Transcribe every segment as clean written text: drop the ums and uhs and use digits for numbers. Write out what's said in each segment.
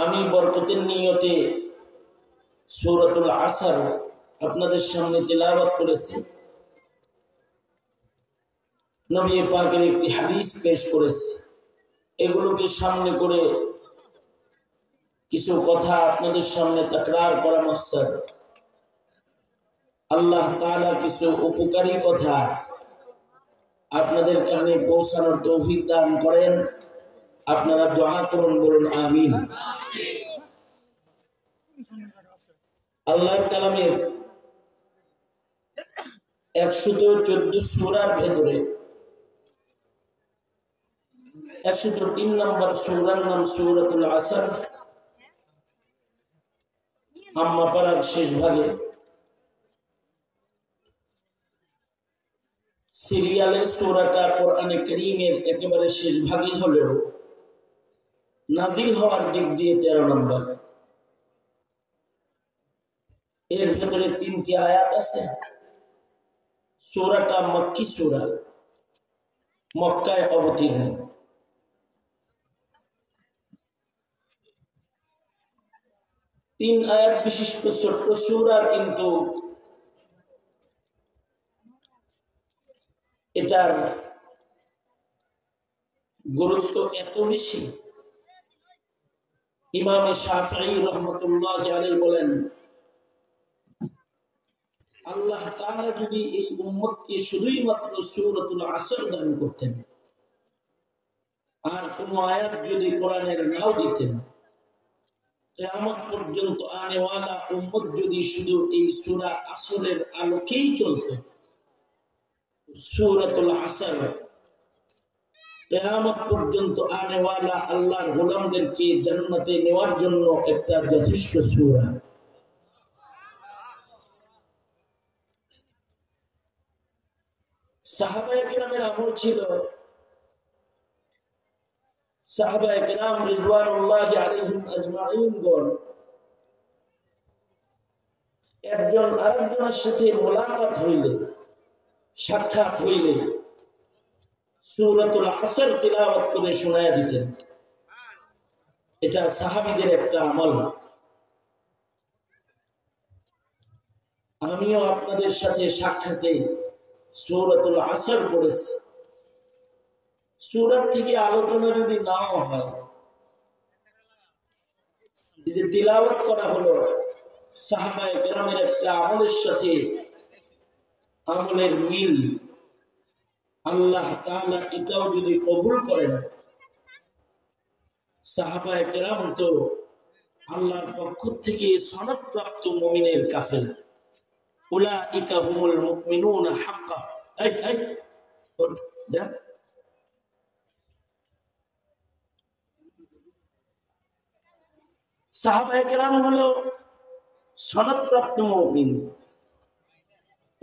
আমি বরকতের নিয়তে সূরাতুল আসর আপনাদের সামনে তেলাওয়াত করেছি। নবী পাকের একটি হাদিস পেশ করেছি। এগুলোকে সামনে করে কিছু কথা আপনাদের সামনে তাকরার করা মাকসাদ। আল্লাহ তাআলা কিছু উপকারী কথা আপনাদের কানে পৌঁছানোর তৌফিক দান করেন। আপনারা দোয়া করুন, বলুন আমিন। আল্লাহর কালামের 114 সূরার ভেতরে 103 নম্বর সূরার নাম সূরাতুল আসর। আম্মা পারার শেষ ভাগে সিরিয়ালে সূরাটা কোরআনে কারীমের একেবারে শেষ ভাগে হলেও নাজিল হওয়ার দিক দিয়ে 13 নম্বর। এর ভেতরে 3টি আয়াত আছে। সূরাটা মক্কি সূরা, মক্কায় অবতীর্ণ। তিন আয়াত বিশিষ্ট ছোট্ট সূরা, কিন্তু এটার গুরুত্ব এত বেশি। ইমাম শাফিঈ রাহমাতুল্লাহি আলাইহি বলেন, আল্লাহ তাআলা যদি এই উম্মতকে শুধুই মাত্র সূরাতুল আসর দান করতেন, আর কোন আয়াত যদি কোরআনের নাও দিতেন, কিয়ামত পর্যন্ত আনেওয়ালা উম্মত যদি শুধু এই সূরা আসরের আলোকেই চলত, সূরাতুল আসর কিয়ামত পর্যন্ত আনেওয়ালা আল্লাহর গোলামদেরকে জান্নাতে নেওয়ার জন্য একটা যথেষ্ট সূরা। সাহাবায়ে কেরামের আমল ছিল, সাহাবায়ে কেরাম রিজওয়ানুল্লাহি আলাইহিম আজমাইনগণ একজন আরেকজনের সাথে মোলাকাত হইলে, সাক্ষাৎ হইলে সূরাতুল আসর তিলাওয়াত করে শোনায়া দিতেন। এটা সাহাবীদের একটা আমল। আমিও আপনাদের সাথে সাক্ষাতে সূরাতুল আসর পড়েছি। সূরা থেকে আলোচনা যদি নাও হয়, এই যে তিলাওয়াত করা হলো সাহাবায়ে কেরামের একটা আমলের সাথে আমলের মিল, আল্লাহ তাআলা এটাও যদি কবুল করেন, সাহাবায়ে কেরাম তো আল্লাহর পক্ষ থেকে সনদপ্রাপ্ত মুমিনের কাফেলা। উলাইকা হুমুল মুমিনুনা হাক্কা। সাহাবায়ে কেরাম হলো সনদপ্রাপ্ত মুমিন।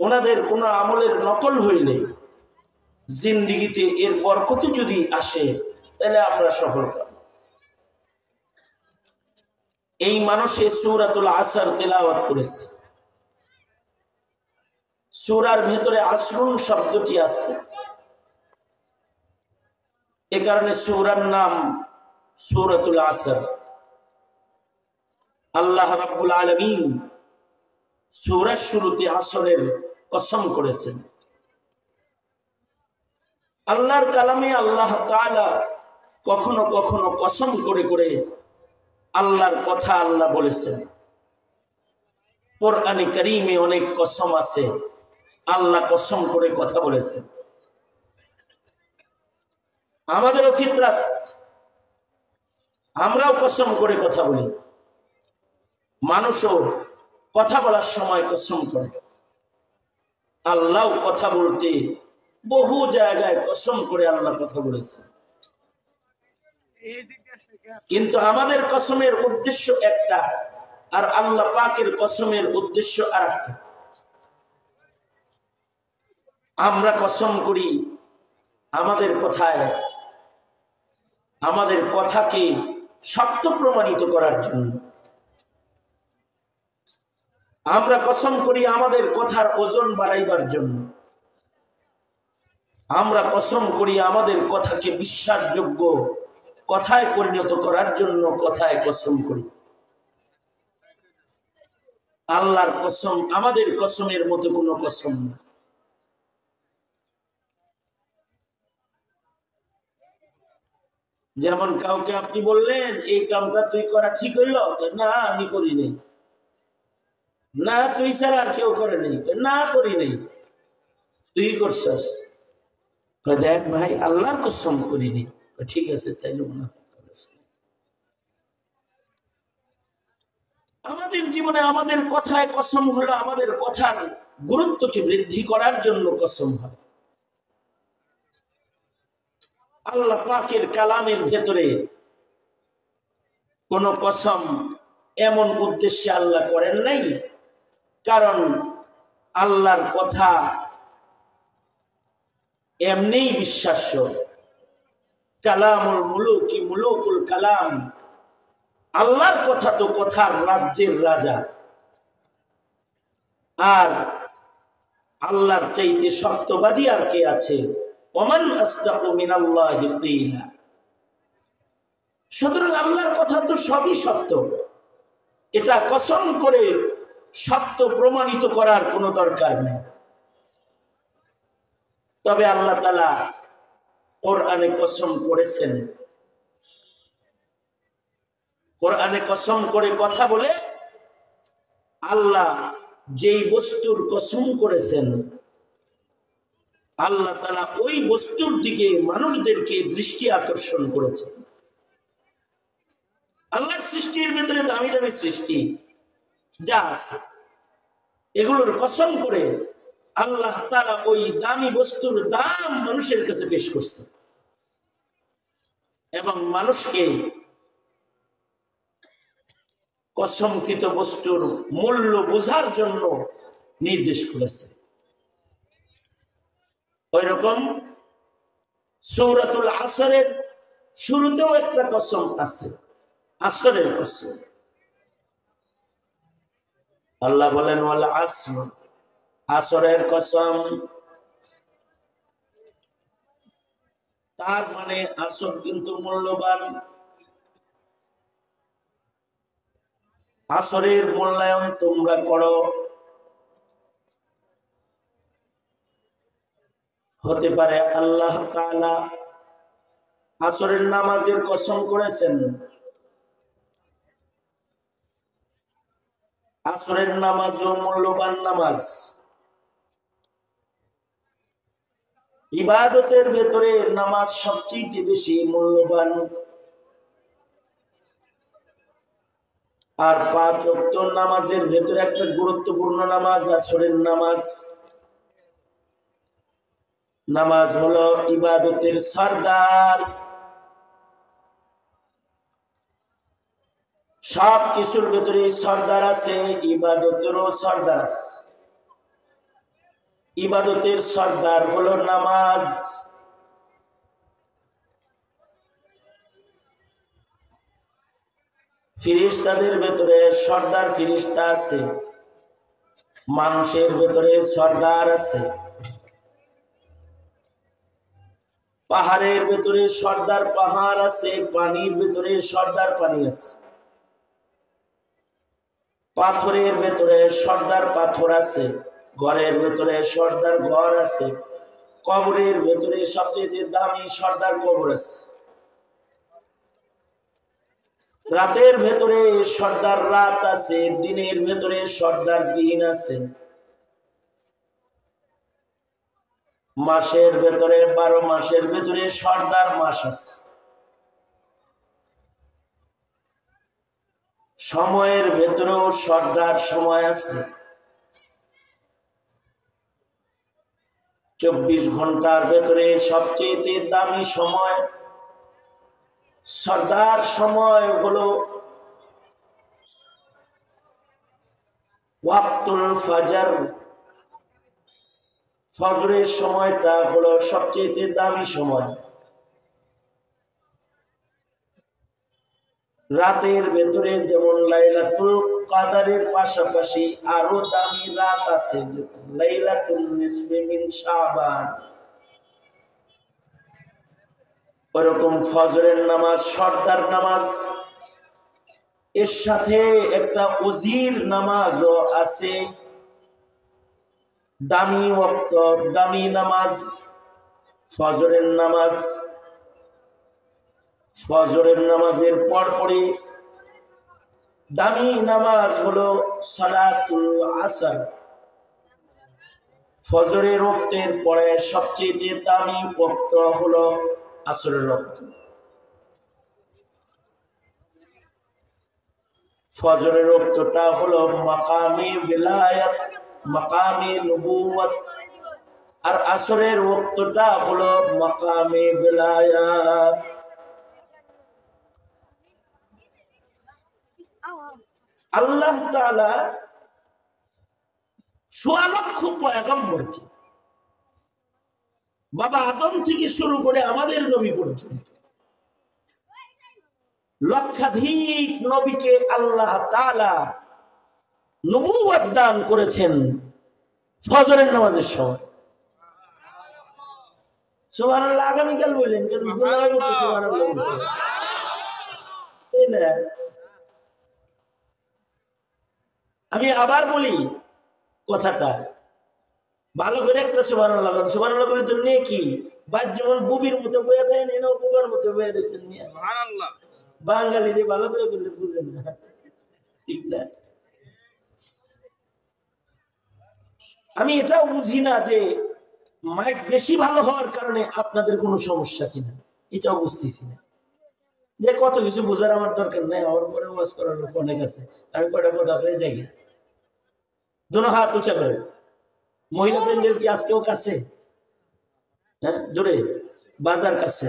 ওনাদের কোন আমলের নকল হইলে জিন্দেগিতে এর বরকত যদি আসে, তাহলে আমরা সফল হব। এই মানুষে সূরাতুল আসর তেলাওয়াত করেছে। সূরার ভেতরে আসরুন শব্দটি আছে, এ কারণে সূরার নাম সূরাতুল আসর। আল্লাহ রাব্বুল আলামিন সূরার শুরুতে আসরের কসম করেছেন। আল্লাহর কালামে আল্লাহ তাআলা কখনো কখনো কসম করে করে আল্লাহর কথা আল্লাহ বলেছেন। কোরআনে কারীমে অনেক কসম আছে, আল্লাহ কসম করে কথা বলেছেন। আমাদেরও ফিতরাত, আমরাও কসম করে কথা বলি। মানুষও কথা বলার সময় কসম করে। আল্লাহ কথা বলতে বহু জায়গায় কসম করে আল্লাহ কথা বলেছে, কিন্তু আমাদের কসমের উদ্দেশ্য একটা, আর আল্লাহ পাকের কসমের উদ্দেশ্য আরেকটা। আমরা কসম করি আমাদের কথায়, আমাদের কথাকে সত্য প্রমাণিত করার জন্য। আমরা কসম করি আমাদের কথার ওজন বাড়াইবার জন্য। আমরা কসম করি আমাদের কথাকে বিশ্বাসযোগ্য কথায় পরিণত করার জন্য কথায় কসম করি। আল্লাহর কসম আমাদের কসমের মতো কোনো কসম না। যেমন কাউকে আপনি বললেন এই কামটা তুই করা ঠিক হইল, না আমি করি নাই। না তুই ছাড়া আর কেউ করে নাই, না করি নাই, তুই করছস। দেখ ভাই আল্লাহর কসম করিনি। ঠিক আছে তাইলে মনে হয় আমাদের জীবনে আমাদের কথায় কসম হলো আমাদের কথার গুরুত্বকে বৃদ্ধি করার জন্য কসম হয়। আল্লাহ পাকের কালামের ভেতরে কোন কসম এমন উদ্দেশ্যে আল্লাহ করেন নাই, কারণ আল্লাহর কথা এমনিই বিশ্বাস্য। কালামুল মুলুকি মুলুকুল কালাম, আল্লাহর কথা তো কথার রাজ্যের রাজা। আর আল্লাহর চাইতে সত্যবাদী আর কে আছে? ওমান আসদাকু মিনাল্লাহি কিলা। সুতরাং আল্লাহর কথা তো সবই সত্য, এটা কসম করে সত্য প্রমাণিত করার কোনো দরকার নেই। তবে আল্লাহ তাআলা কোরআনে কসম করেছেন, কোরআনে কসম করে কথা বলে আল্লাহ যেই বস্তুর কসম করেছেন আল্লাহ তাআলা ওই বস্তুর দিকে মানুষদেরকে দৃষ্টি আকর্ষণ করেছেন। আল্লাহর সৃষ্টির ভিতরে দামি দামি সৃষ্টি যা আছে এগুলোর কসম করে আল্লাহ তাআলা ওই দামি বস্তুর দাম মানুষের কাছে পেশ করছে এবং মানুষকে কসমকৃত বস্তুর মূল্য বোঝার জন্য নির্দেশ করেছে। ওই রকম সূরাতুল আসরের শুরুতেও একটা কসম আছে, আসরের কসম। আল্লাহ বলেন ওয়াল আসর, আসরের কসম। তার মানে আসর কিন্তু মূল্যবান। আসরের মূল্যায়ন তোমরা করো। হতে পারে আল্লাহ তাআলা আসরের নামাজের কসম করেছেন, আসরের নামাজও মূল্যবান নামাজ। ইবাদতের ভেতরে নামাজ সবচেয়ে বেশি মূল্যবান। আর 5 ওয়াক্ত নামাজের ভেতরে একটা গুরুত্বপূর্ণ নামাজ আসরের নামাজ। নামাজ হলো ইবাদতের সরদার। সব কিছুর ভেতরে সরদার আছে, ইবাদতেরও সরদার আছে। ইবাদতের সরদার হলো নামাজ। ফিরিস্তাদের ভেতরে সর্দার ফিরিস্তা আছে, মানুষের ভেতরে সর্দার আছে। পাহাড়ের ভেতরে সর্দার পাহাড় আছে, পানির ভেতরে সর্দার পানি আছে। পাথরের ভেতরে সর্দার পাথর আছে, ঘরের ভেতরে সর্দার ঘর আছে, কবরের ভেতরে সবচেয়ে দামি সর্দার কবর আছে। রাতের ভেতরে সর্দার রাত আছে, দিনের ভেতরে সর্দার দিন আছে। মাসের ভেতরে 12 মাসের ভেতরে সর্দার মাস আছে। সময়ের ভেতরেও সর্দার সময় আছে। 24 ঘন্টার ভেতরে সবচেয়ে দামি সময় সর্দার সময় হলো ওয়াক্তুল ফজর। ফজরের সময়টা হলো সবচেয়ে দামি সময়। রাতের ভেতরে যেমন লাইলাতুল কদরের পাশাপাশি আরো দামি রাত আছে, লাইলাতুল নিসফি মিন শাবান। ওরকম ফজরের নামাজ সর্দার নামাজ, এর সাথে একটা উজির নামাজও আছে, দামি ওয়াক্ত দামি নামাজ ফজরের নামাজ। ফজরের নামাজের পরপরই দামি নামাজ হলো সালাতুল আসর। ফজরের ওয়াক্তের পরে সবচেয়ে দামি ওয়াক্ত হলো আসরের ওয়াক্ত। ফজরের ওয়াক্তটা হলো মাকামে ভিলায়াত, মাকামে নবুওয়াত, আর আসরের ওয়াক্তটা হলো মাকামে ভিলায়াত। আল্লাহ তাআলা ১৬ লক্ষ পয়গম্বরকে, বাবা আদম থেকে শুরু করে আমাদের নবী পর্যন্ত লক্ষাধিক নবীকে আল্লাহ তাআলা নবুয়ত দান করেছেন ফজরের নামাজের সময়। সুবহানাল্লাহ। আগামীকাল বললেন যে আমি আবার বলি কথাটা ভালো করে, একটা সুবহানাল্লাহ সুবহানাল্লাহ করে তো নেকি বাদ যেমন বুবির মতো বয়ে দেন এনে বুবার মতো বয়ে দিয়েছেন সুবহানাল্লাহ। বাঙালিরে ভালো করে বললে বুঝেন না, ঠিক না? আমি এটাও বুঝি না যে মাইক বেশি ভালো হওয়ার কারণে আপনাদের কোনো সমস্যা কিনা, এটাও বুঝতেছি না। যে কত কিছু বোঝার আমার দরকার নেই, আমার পরে ওয়াজ করার লোক অনেক আছে। আমি কয়টা কথা হয়ে যাই, দোনো হাত উঁচা করে। মহিলা প্যান্ডেল কি আজকেও কাছে? হ্যাঁ, দূরে বাজার কাছে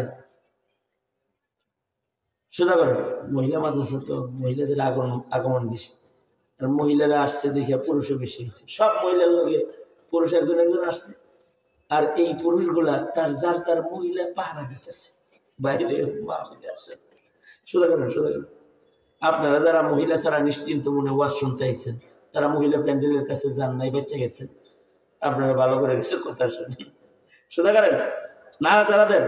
সোজা করে। মহিলা মাদ্রাসা তো মহিলাদের আগমন বেশি, আর মহিলারা আসছে দেখে পুরুষও বেশি হয়েছে। সব মহিলার লোকে পুরুষ একজন একজন আসছে, আর এই পুরুষগুলা তার যার যার মহিলা পাহারা দিতেছে বাইরে আসে। সোজা করেন, সোজা করেন। আপনারা যারা মহিলা ছাড়া নিশ্চিন্ত মনে ওয়াজ শুনতে আইছেন, তারা মহিলা প্যান্ডেলের কাছে যান নাই, বেঁচে গেছেন। আপনারা ভালো করে কিছু কথা শুনি, সোজা করেন না যারা দেন।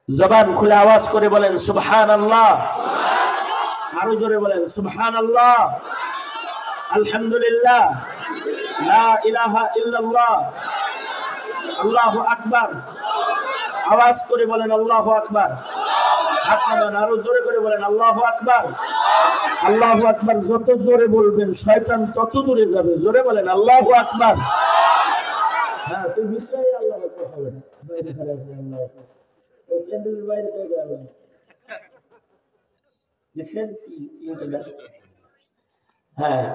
জবান খুলে আওয়াজ করে বলেন সুবহানাল্লাহ। আরো জোরে বলেন সুবহানাল্লাহ, আলহামদুলিল্লাহ, লা ইলাহা ইল্লাল্লাহ, আল্লাহু আকবার। আওয়াজ করে বলেন আল্লাহু আকবার। আপনারা আরো জোরে করে বলেন আল্লাহু আকবার। আল্লাহু আকবার যত জোরে বলবেন শয়তান তত দূরে যাবে। জোরে বলেন আল্লাহু আকবার। হ্যাঁ, তুই বিশ্বাস আল্লাহু আকবার হবে না, বাইরে খারাপ আল্লাহু আকবার, ওই প্যান্ডেলের বাইরে থেকে আল্লাহ দেখছেন কি চিন্তা। হ্যাঁ,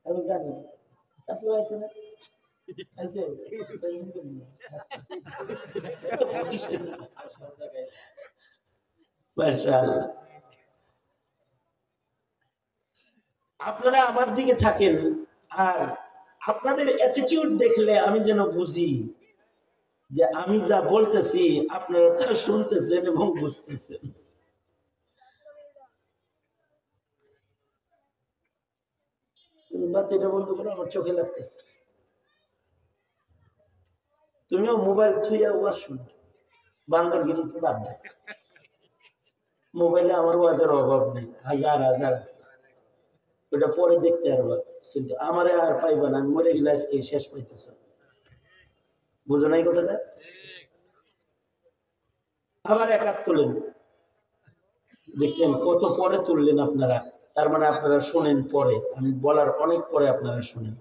আমি জানি চাষি আছে না, আপনারা আমার দিকে থাকেন, আর আপনাদের অ্যাটিটিউড দেখলে আমি যেন বুঝি যে আমি যা বলতেছি আপনারা তা শুনতেছেন এবং বুঝতেছেন। বাতিটা বন্ধ করো, আমার চোখে লাগতেছে। তুমিও মোবাইল থুইয়া ওয়াজ শুনো, বান্দরগিরি তো বাদ দেয়। মোবাইলে আমার ওয়াজের অভাব নেই, হাজার হাজার আছে, ওটা পরে দেখতে পারবা, কিন্তু আমারে আর পাইবা না। আমি মরে গেলে আজকে শেষ পাইতেছ, বুঝো নাই কথাটা? আবার একাত তোলেন, দেখছেন কত পরে তুললেন আপনারা। তার মানে আপনারা শোনেন পরে, আমি বলার অনেক পরে আপনারা শোনেন।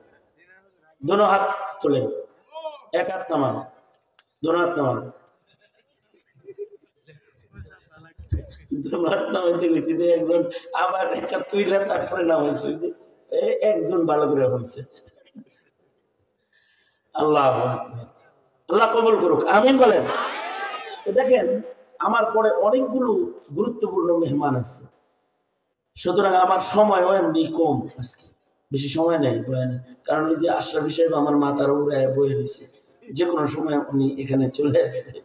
দোনো হাত তোলেন, এক হাত নামান, দোনো হাত নামান। দোনো হাত নামাইতে গেছি একজন, আবার এক হাত তুইলে তারপরে নামাইছে, একজন ভালো করে হয়েছে। আল্লাহ আল্লাহ কবুল করুক, আমিন বলেন। দেখেন আমার পরে অনেকগুলো গুরুত্বপূর্ণ মেহমান আছে, সুতরাং আমার সময় এমনি কম, আজকে বেশি সময় নেই বয়ানে। কারণ ওই যে আশরাফি সাহেব আমার মাথার উপরে বয়ে রয়েছে, যে কোনো সময় উনি এখানে চলে আসবে।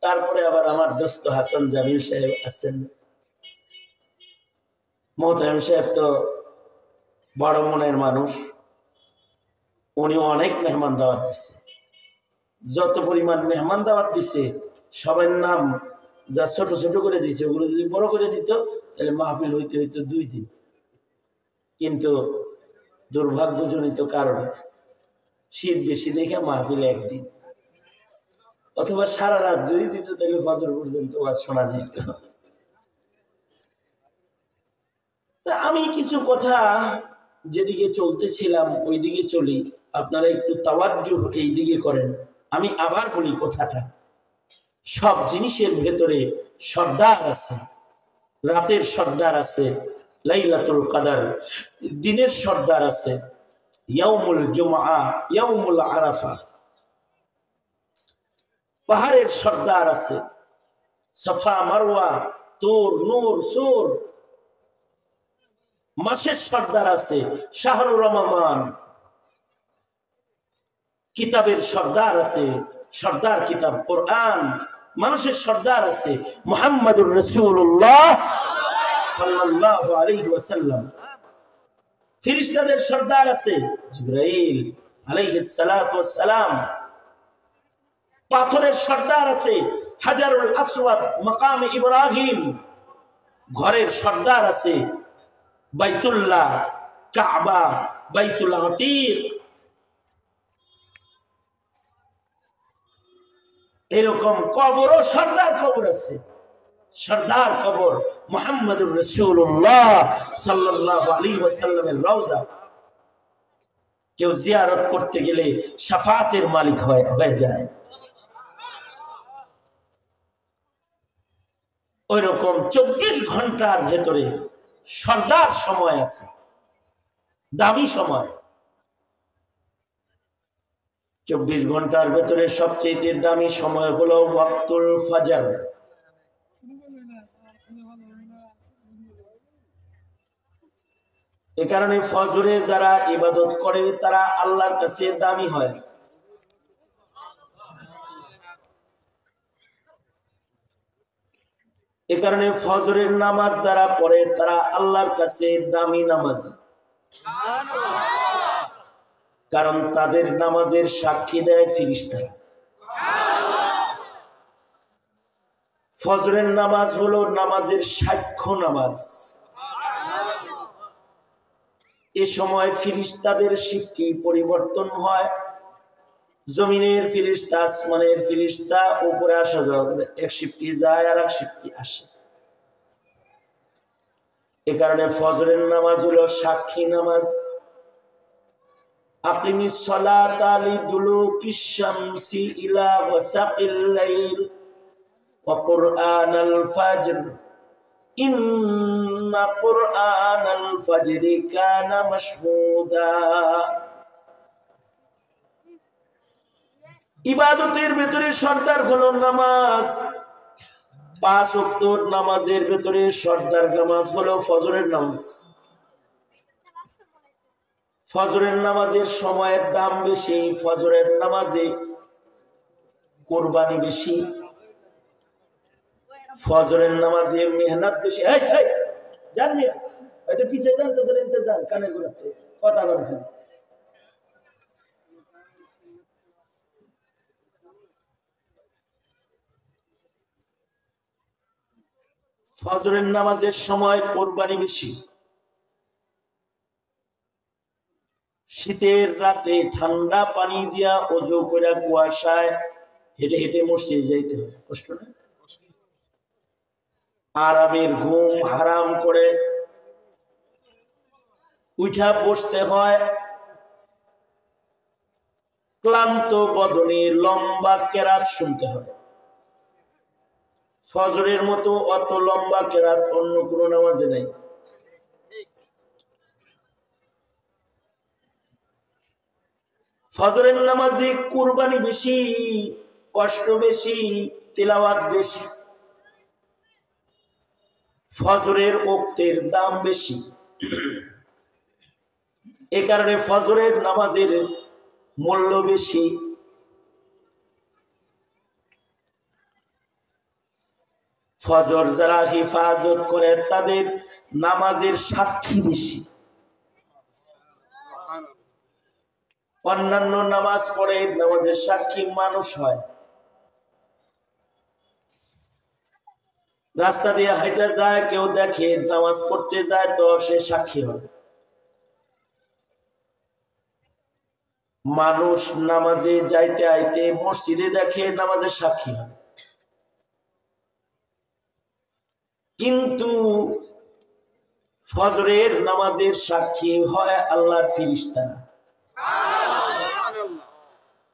তারপরে আবার আমার দোস্ত হাসান জামিল সাহেব আছেন। মোহতামিম সাহেব তো বড় মনের মানুষ, উনি অনেক মেহমান দাওয়াত দিচ্ছে। যত পরিমাণ মেহমান দাওয়াত দিছে সবার নাম যা ছোট ছোট করে দিছে ওগুলো যদি বড় করে দিত তাহলে মাহফিল হইতে হইতো 2 দিন। কিন্তু দুর্ভাগ্যজনিত কারণে শীত বেশি দেখে মাহফিল 1 দিন, অথবা সারা রাত যদি দিত তাহলে ফজর পর্যন্ত ওয়াজ শোনা যেত। আমি কিছু কথা যেদিকে চলতেছিলাম ওই দিকে চলি, আপনারা একটু তাওয়াজ্জুহ এই দিকে করেন। আমি আবার বলি কথাটা, সব জিনিসের ভেতরে সর্দার আছে। রাতের সর্দার আছে লাইলাতুল কদর, দিনের সর্দার আছে ইয়াউমুল জুমআ, ইয়াউমুল আরাফা, পাহাড়ের সর্দার আছে সাফা মারওয়া, তুর নূর সুর, মাসের সর্দার আছে শাহরুর রমাদান, কিতাবের সর্দার আছে সর্দার কিতাব কোরআন, মানুষের সর্দার আছে মুহাম্মদুর রাসূলুল্লাহ সাল্লাল্লাহু আলাইহি ওয়াসাল্লাম, ফেরেশতাদের সর্দার আছে জিবরাইল আলাইহিস সালাতু ওয়াস সালাম, পাথরের সর্দার আছে হাজারুল আসওয়াদ মাকাম ইব্রাহিম, ঘরের সর্দার আছে বাইতুল্লাহ, কাবা, বাইতুল আতিক। এরকম কবরও সর্দার কবর আছে, সর্দার কবর মুহাম্মদুর রাসূলুল্লাহ সাল্লাল্লাহু আলাইহি ওয়াসাল্লামের রওজা। কেউ জিয়ারত করতে গেলে শাফাতের মালিক হয়ে যায়। ওই রকম 24 ঘন্টার ভেতরে সর্দার সময় আছে, দামি সময়। 24 ঘন্টার ভেতরে সবচেয়ে দামি সময় হলো ওয়াক্তুল ফজর। এ কারণে ফজরে যারা ইবাদত করে তারা আল্লাহর কাছে দামি হয়। এ কারণে ফজরের নামাজ যারা পড়ে তারা আল্লাহর কাছে দামি নামাজ, কারণ তাদের নামাজের সাক্ষী দেয় ফেরেশতারা। ফজরের নামাজ হলো নামাজের সাক্ষ্য নামাজ। এ সময় ফেরেশতাদের শিফটি পরিবর্তন হয়, জমিনের ফেরেশতা আসমানের ফেরেশতা উপরে আসা যাওয়া করে, এক শিফটি যায় আর এক শিফটি আসে। এ কারণে ফজরের নামাজ হলো সাক্ষী নামাজ। আকিমিস সালাতা লিদুলুকিশ শামসি ইলা ওয়াসাকিল লাইল ওয়া কুরআনাল ফাজর ইন্না কুরআনাল ফাজরি কানা মাশহুদা। ইবাদতের ভেতরে সর্দার হলো নামাজ। 5 ওয়াক্ত নামাজের ভেতরে সর্দার নামাজ হলো ফজরের নামাজ। ফজরের নামাজের সময়ের দাম বেশি, ফজরের নামাজে কোরবানি বেশি, ফজরের নামাজে মেহনত বেশি। জানবি হয়তো পিছিয়ে যান, তো যান কানে ঘুরাতে কথা বলবেন। ফজরের নামাজের সময় কোরবানি বেশি। শীতের রাতে ঠান্ডা পানি দিয়া ওযু করে কুয়াশায় হেঁটে হেঁটে মসজিদে যাইতে হয়, কষ্ট না? আরামের ঘুম হারাম করে উঠা বসতে হয়, ক্লান্ত বদনে লম্বা কেরাত শুনতে হয়। ফজরের মতো অত লম্বা কেরাত অন্য কোন নামাজে নাই। ফজরের নামাজে কুরবানি বেশি, কষ্ট বেশি, তিলাওয়াত বেশি। ফজরের ওক্তের দাম বেশি। এ কারণে ফজরের নামাজের মূল্য বেশি। ফজর যারা হিফাজত করে তাদের নামাজের সাক্ষী বেশি। অন্যান্য নামাজ পড়ে নামাজের সাক্ষী মানুষ হয়, রাস্তা দিয়ে হাইটা যায়, কেউ দেখে নামাজ পড়তে যায় তো সে সাক্ষী হয়। মানুষ নামাজে যাইতে আইতে মসজিদে দেখে নামাজের সাক্ষী হয়, কিন্তু ফজরের নামাজের সাক্ষী হয় আল্লাহর ফেরেশতারা।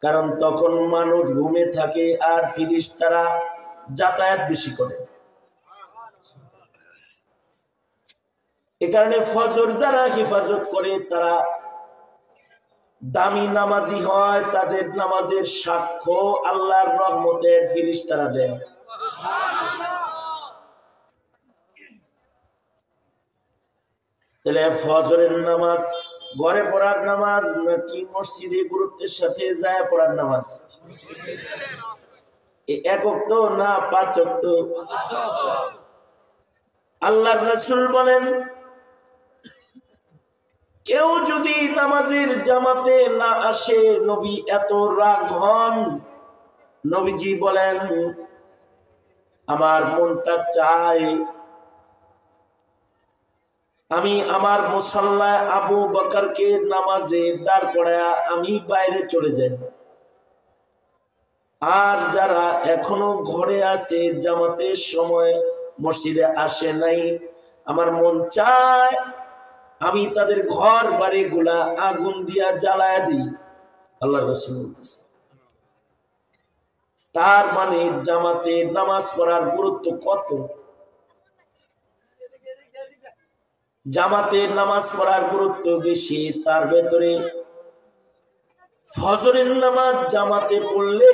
কারণ তখন মানুষ ঘুমে থাকে আর ফেরেশতারা যাতায়াত বেশি করে। এ কারণে ফজর যারা হেফাজত করে তারা দামি নামাজি হয়, তাদের নামাজের সাক্ষ্য আল্লাহর রহমতের ফেরেশতারা দেয়। তাহলে ফজরের নামাজ ঘরে পড়ার নামাজ নাকি মসজিদে গুরুত্বের সাথে যায় পড়ার নামাজ? এক ওয়াক্ত না 5 ওয়াক্ত? আল্লাহর রাসূল বলেন, কেউ যদি নামাজের জামাতে না আসে নবী এত রাগ হন। নবীজি বলেন, আমার মনটা চায় আমি আমার মুসাল্লায় আবু বকরকে নামাজে দাঁড় করায়া আমি বাইরে চলে যাই, আর যারা এখনো ঘরে আছে জামাতের সময় মসজিদে আসে নাই, আমার মন চায় আমি তাদের ঘর বাড়ি গুলা আগুন দিয়া জ্বালায়া দিই। আল্লাহ রাসূল বলতেছে, তার মানে জামাতে নামাজ পড়ার গুরুত্ব কত। জামাতে নামাজ পড়ার গুরুত্ব বেশি, তার ভেতরে ফজরের নামাজ জামাতে পড়লে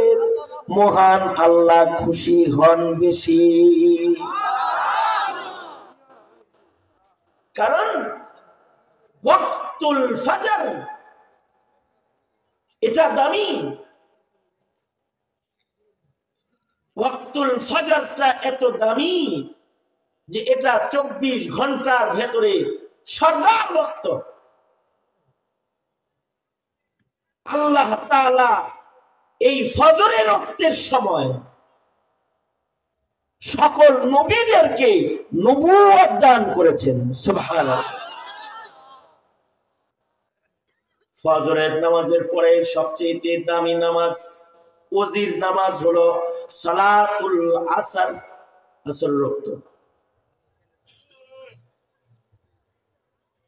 মহান আল্লাহ খুশি হন বেশি। কারণ ওয়াক্তুল ফজর এটা দামি, ওয়াক্তুল ফজরটা এত দামি যে এটা 24 ঘন্টার ভেতরে সর্দার ওয়াক্ত। আল্লাহ তাআলা এই ফজরের ওয়াক্তের সময় সকল নবীদেরকে নবুয়ত দান করেছেন। সুবহানাল্লাহ। ফজরের নামাজের পরে সবচেয়ে দামি নামাজ ওজির নামাজ হলো সালাতুল আসর, আসর ওয়াক্ত।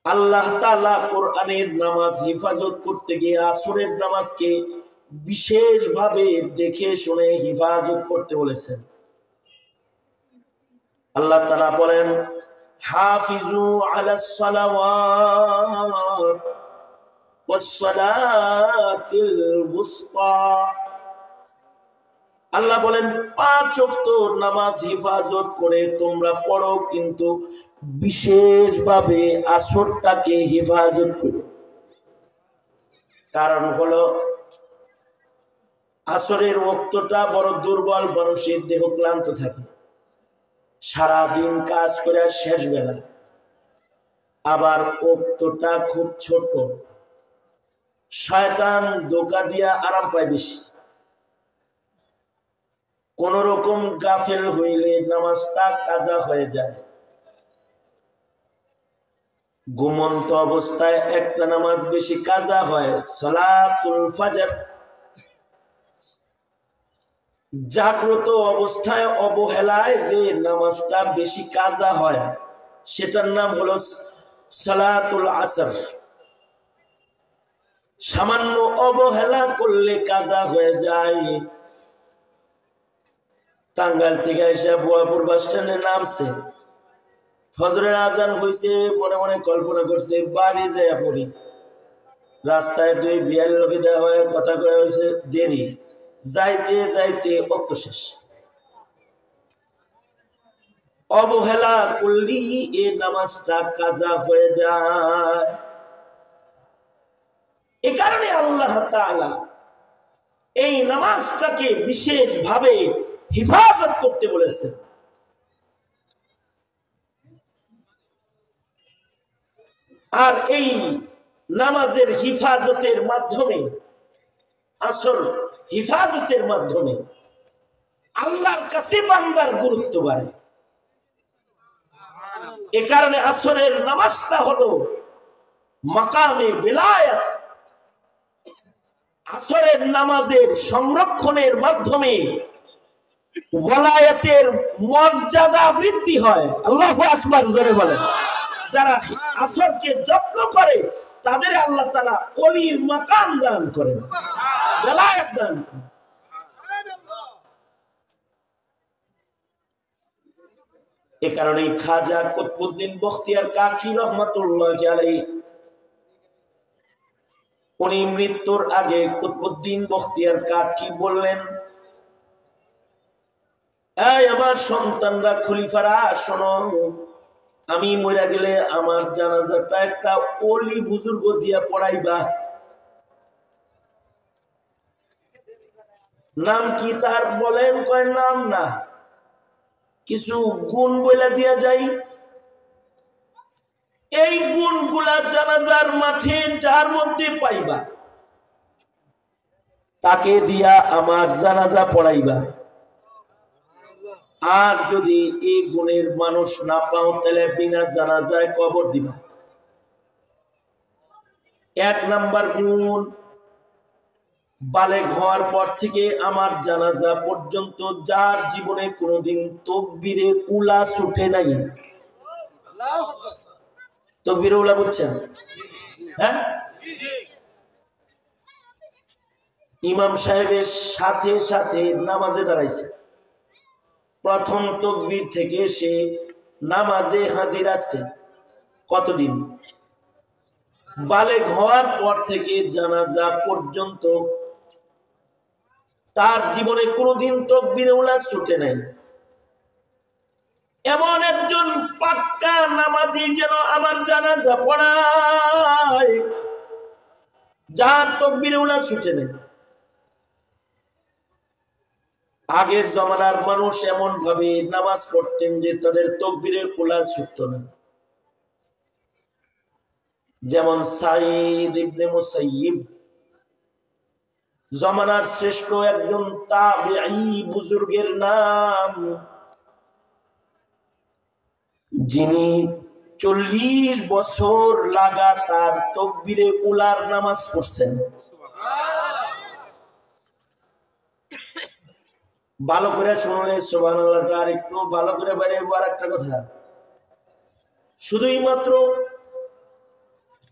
আল্লাহ তাআলা কোরআনের নামাজ হেফাজত করতে গিয়ে আসরের নামাজকে বিশেষভাবে দেখে শুনে হেফাজত করতে বলেছেন। আল্লাহ তাআলা বলেন, হাফিজু আলাস সালাওয়াত ওয়াস সালাতিল ওয়ুসতা। আল্লাহ বলেন 5 ওয়াক্ত নামাজ হেফাজত করে তোমরা পড়ো, কিন্তু বিশেষভাবে আসরটাকে হেফাজত করো। কারণ হলো আসরের ওয়াক্তটা বড় দুর্বল, মানুষের দেহ ক্লান্ত থাকে, সারাদিন কাজ করে শেষ বেলা, আবার ওয়াক্তটা খুব ছোট, শয়তান ধোঁকা দিয়া আরাম পায় বেশি। কোন রকম গাফেল হইলে নামাজটা কাজা হয়ে যায়। ঘুমন্ত অবস্থায় একটা নামাজ বেশি কাজা হয়, সালাতুল ফজর। জাগ্রত অবস্থায় অবহেলায় যে নামাজটা বেশি কাজা হয় সেটার নাম হলো সালাতুল আসর। সামান্য অবহেলা করলে কাজা হয়ে যায়। টাঙ্গাইল থেকে এসে বুয়াপুর বাস স্ট্যান্ডে নামছে, ফজরের আজান হইছে, মনে মনে কল্পনা করছে বাড়ি যায় পড়ি। রাস্তায় 2 বিয়ার লোকে দেওয়া হয়, কথা কয়ে হয়েছে দেরি, যাইতে যাইতে ওয়াক্ত শেষ। অবহেলা করলি এই নামাজটা কাজা হয়ে যায়। এই কারণে আল্লাহ তাআলা এই নামাজটাকে বিশেষভাবে হিফাজত করতে বলেছেন। আর এই নামাজের হিফাজতের মাধ্যমে, আসর হিফাজতের মাধ্যমে আল্লাহর কাছে বান্দার গুরুত্ব বাড়ে। এ কারণে আসরের নামাজটা হলো মাকামে বেলায়াত। আসরের নামাজের সংরক্ষণের মাধ্যমে ওয়ালায়াতের মর্যাদা বৃদ্ধি হয়। আল্লাহু আকবার জোরে বলেন। যারা আসরকে যত্ন করে তাদের আল্লাহ তাআলা ওলির মাকাম দান করেন, ওয়ালায়াত দান করেন। এ কারণে খাজা কুতবুদ্দিন বখতিয়ার কাকি রহমাতুল্লাহি আলাইহি উনি মৃত্যুর আগে কুতবুদ্দিন বখতিয়ার কাকি বললেন, এই আমার সন্তানরা, খলিফারা, শোনো, আমি মরে গেলে আমার জানাজাটা একটা ওলি বুজুর্গ দিয়া পড়াইবা। নাম কি তার বলেন? কয় নাম না, কিছু গুণ বলে দিয়া যাই। এই গুণগুলা জানাজার মাঠে যার মধ্যে পাইবা তাকে দিয়া আমার জানাজা পড়াইবা। আর যদি এই গুণের মানুষ না পাও তাহলে বিনা জানাজায় কবর দিবা। 1 নাম্বার গুণ, বালেগ হওয়ার পর থেকে আমার জানাজা পর্যন্ত যার জীবনে কোনোদিন তাকবীরে উলা ছুটে নাই। তাকবীরে উলা বুঝছেন? হ্যাঁ, ইমাম সাহেবের সাথে সাথে নামাজে দাঁড়াইছে, প্রথম তাকবীর থেকে সে নামাজে হাজির আছে। কতদিন? বালেগ হওয়ার পর থেকে জানাজা পর্যন্ত তার জীবনে কোনোদিন তাকবীরে উলা ছুটে নাই। এমন একজন পাক্কা নামাজি যেন আমার জানাজা পড়ায় যার তাকবীরে উলা ছুটে নাই। আগের জমানার মানুষ এমন ভাবে নামাজ পড়তেন যে তাদের তাকবীরে উলা ছুটতো না। যেমন সাঈদ ইবনে মুসাইয়িব, জমানার শ্রেষ্ঠ একজন তাবিঈ বুজুর্গের নাম, যিনি 40 বছর লাগাতার তাকবীরে উলার নামাজ পড়ছেন। ভালো করে শুনলে সুবহানাল্লাহটা আর একটু ভালো করে বাইরে আর একটা কথা, শুধুই মাত্র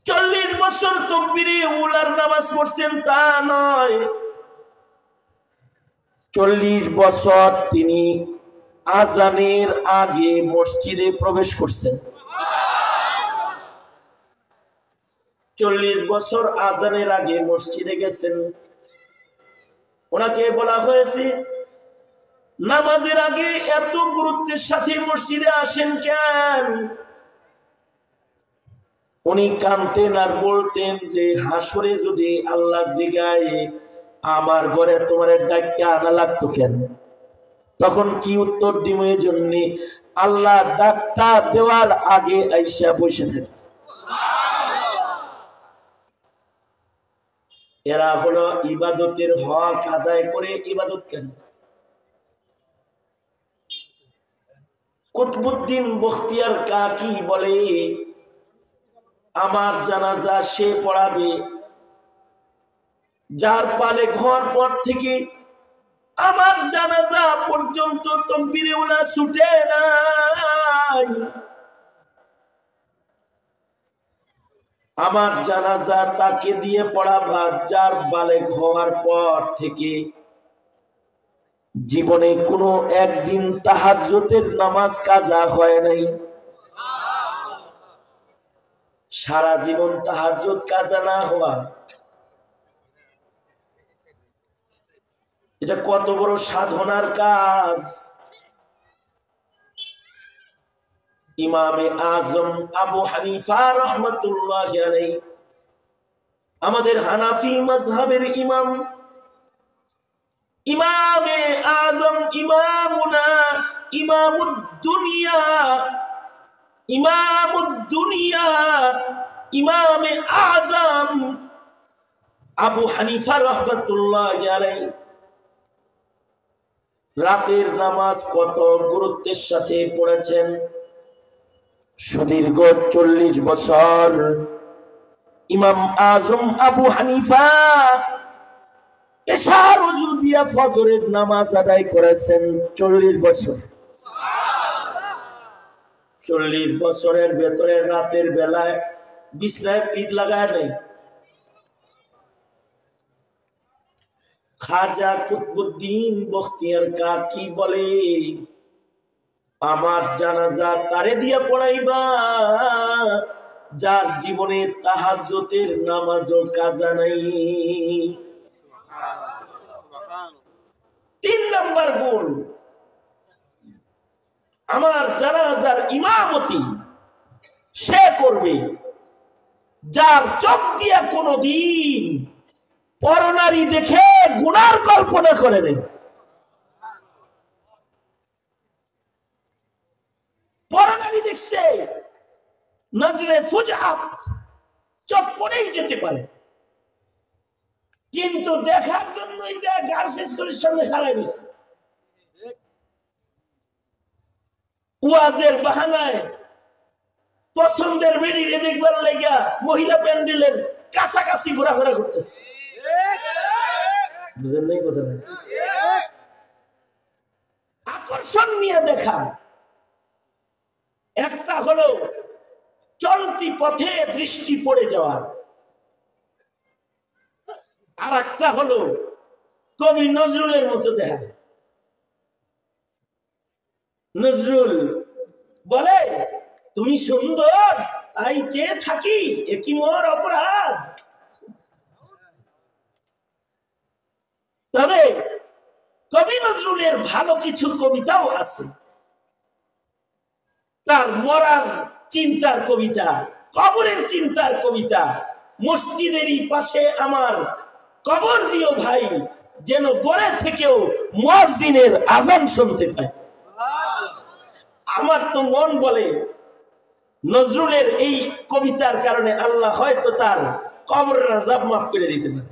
40 বছর তাকবীরে উলার নামাজ পড়ছেন তা নয়, 40 বছর তিনি আজানের আগে মসজিদে প্রবেশ করছেন। 40 বছর আজানের আগে মসজিদে গেছেন। ওনাকে বলা হয়েছে, নামাজের আগে এত গুরুত্বের সাথে মসজিদে আসেন কেন? উনি কাঁদতেন আর বলতেন যে হাসরে যদি আল্লাহ জিগায় আমার ঘরে তোমার ডাককে আনা লাগতো কেন, তখন কি উত্তর দিব? এই জন্য আল্লাহ ডাকটা দেওয়ার আগে আইসা বসে থাকে। এরা হলো ইবাদতের হক আদায় করে ইবাদতকারী। কুতবুদ্দিন বখতিয়ার কাকি বলে, আমার জানাজা সে পড়াবে যার বালেগ হওয়ার পর থেকে আমার জানাজা পর্যন্ত তাকবীরে উলা ছুটে নাই। আমার জানাজা তাকে দিয়ে পড়াবা যার বালেগ হওয়ার পর থেকে জীবনে কোনো একদিন তাহাজ্জুদের নামাজ কাজা হয় নাই। সারা জীবন তাহাজ্জুদ কাজা না হওয়া, এটা কত বড় সাধনার কাজ। ইমামে আজম আবু হানিফা রাহমাতুল্লাহি আলাইহি, আমাদের হানাফি মাযহাবের ইমাম, ইমামে আজম, ইমামুনা ইমামুদ দুনিয়া, ইমামুদ দুনিয়া ইমামে আজম আবু হানিফা রাহমাতুল্লাহি আলাইহি রাতের নামাজ কত গুরুত্বের সাথে পড়েছেন। সুদীর্ঘ 40 বছর ইমাম আজম আবু হানিফা এশার ওযু দিয়া ফজরের নামাজ আদায় করেছেন 40 বছর। 40 বছরের ভেতরে রাতের বেলায় বিছনায় পিঠ লাগায় নাই। খাজা কুতুবউদ্দিন বখতিয়ার কাকি বলে, আমার জানাজা তারে দিয়া পড়াইবা যার জীবনে তাহাজ্জুদের নামাজও কাজা নাই। 3 নাম্বার গুণ, আমার জানাজার ইমামতি সে করবে যার চোখ দিয়া কোনদিন পরনারী দেখে গুনার কল্পনা করে নেই। পরনারী দেখছে, নজরে ফুজাত, চোখ পড়েই যেতে পারে, কিন্তু দেখার জন্যই যে গার্লস স্কুলের সামনে খাড়াই রয়েছে, ওয়াজের বাহানায় পছন্দের বেরিয়ে দেখবার লাগিয়া মহিলা প্যান্ডেলের কাছাকাছি ঘোরাফেরা করতেছে। বুঝেন নাই কথা? আকর্ষণ নিয়ে দেখা। একটা হলো চলতি পথে দৃষ্টি পড়ে যাওয়া, আর একটা হলো কবি নজরুলের মতো দেখা। নজরুল বলে, তুমি সুন্দর তাই চেয়ে থাকি, এ কি মোর অপরাধ। তবে কবি নজরুলের ভালো কিছু কবিতাও আছে। তার মরার চিন্তার কবিতা, কবরের চিন্তার কবিতা, মসজিদেরই পাশে আমার কবর দিও ভাই, যেন গড়ে থেকেও মুয়াজ্জিনের আযান শুনতে পায়। আমার তো মন বলে নজরুলের এই কবিতার কারণে আল্লাহ হয়তো তার কবরের আযাব মাফ করে দিতে পারে।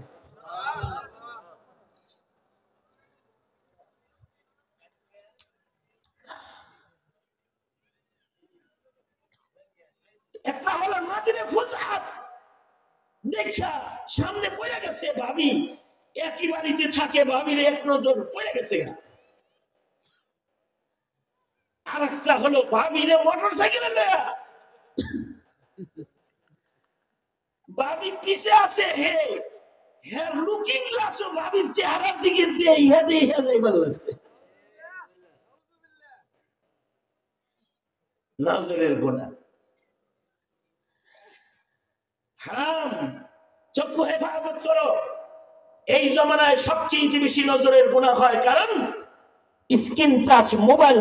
একটা হলো নজরে ফুজাত, দেখা সামনে পড়ে গেছে ভাবি, একই বাড়িতে থাকে, ভাবির এক নজর পড়ে গেছে। আর একটা হলো ভাবিরে মোটর সাইকেলে দেয়া, ভাবি পিছে আছে, হে হ্যাঁ লুকিং গ্লাসও ভাবির চেহারার দিকে দিয়ে ইহা দিয়ে ইহা যাইবার লাগছে। নজরের গুনাহ হারাম, চক্ষু হেফাজত করো। এই জমানায় সবচেয়ে বেশি নজরের গুনাহ হয়, কারণ স্ক্রিন টাচ মোবাইল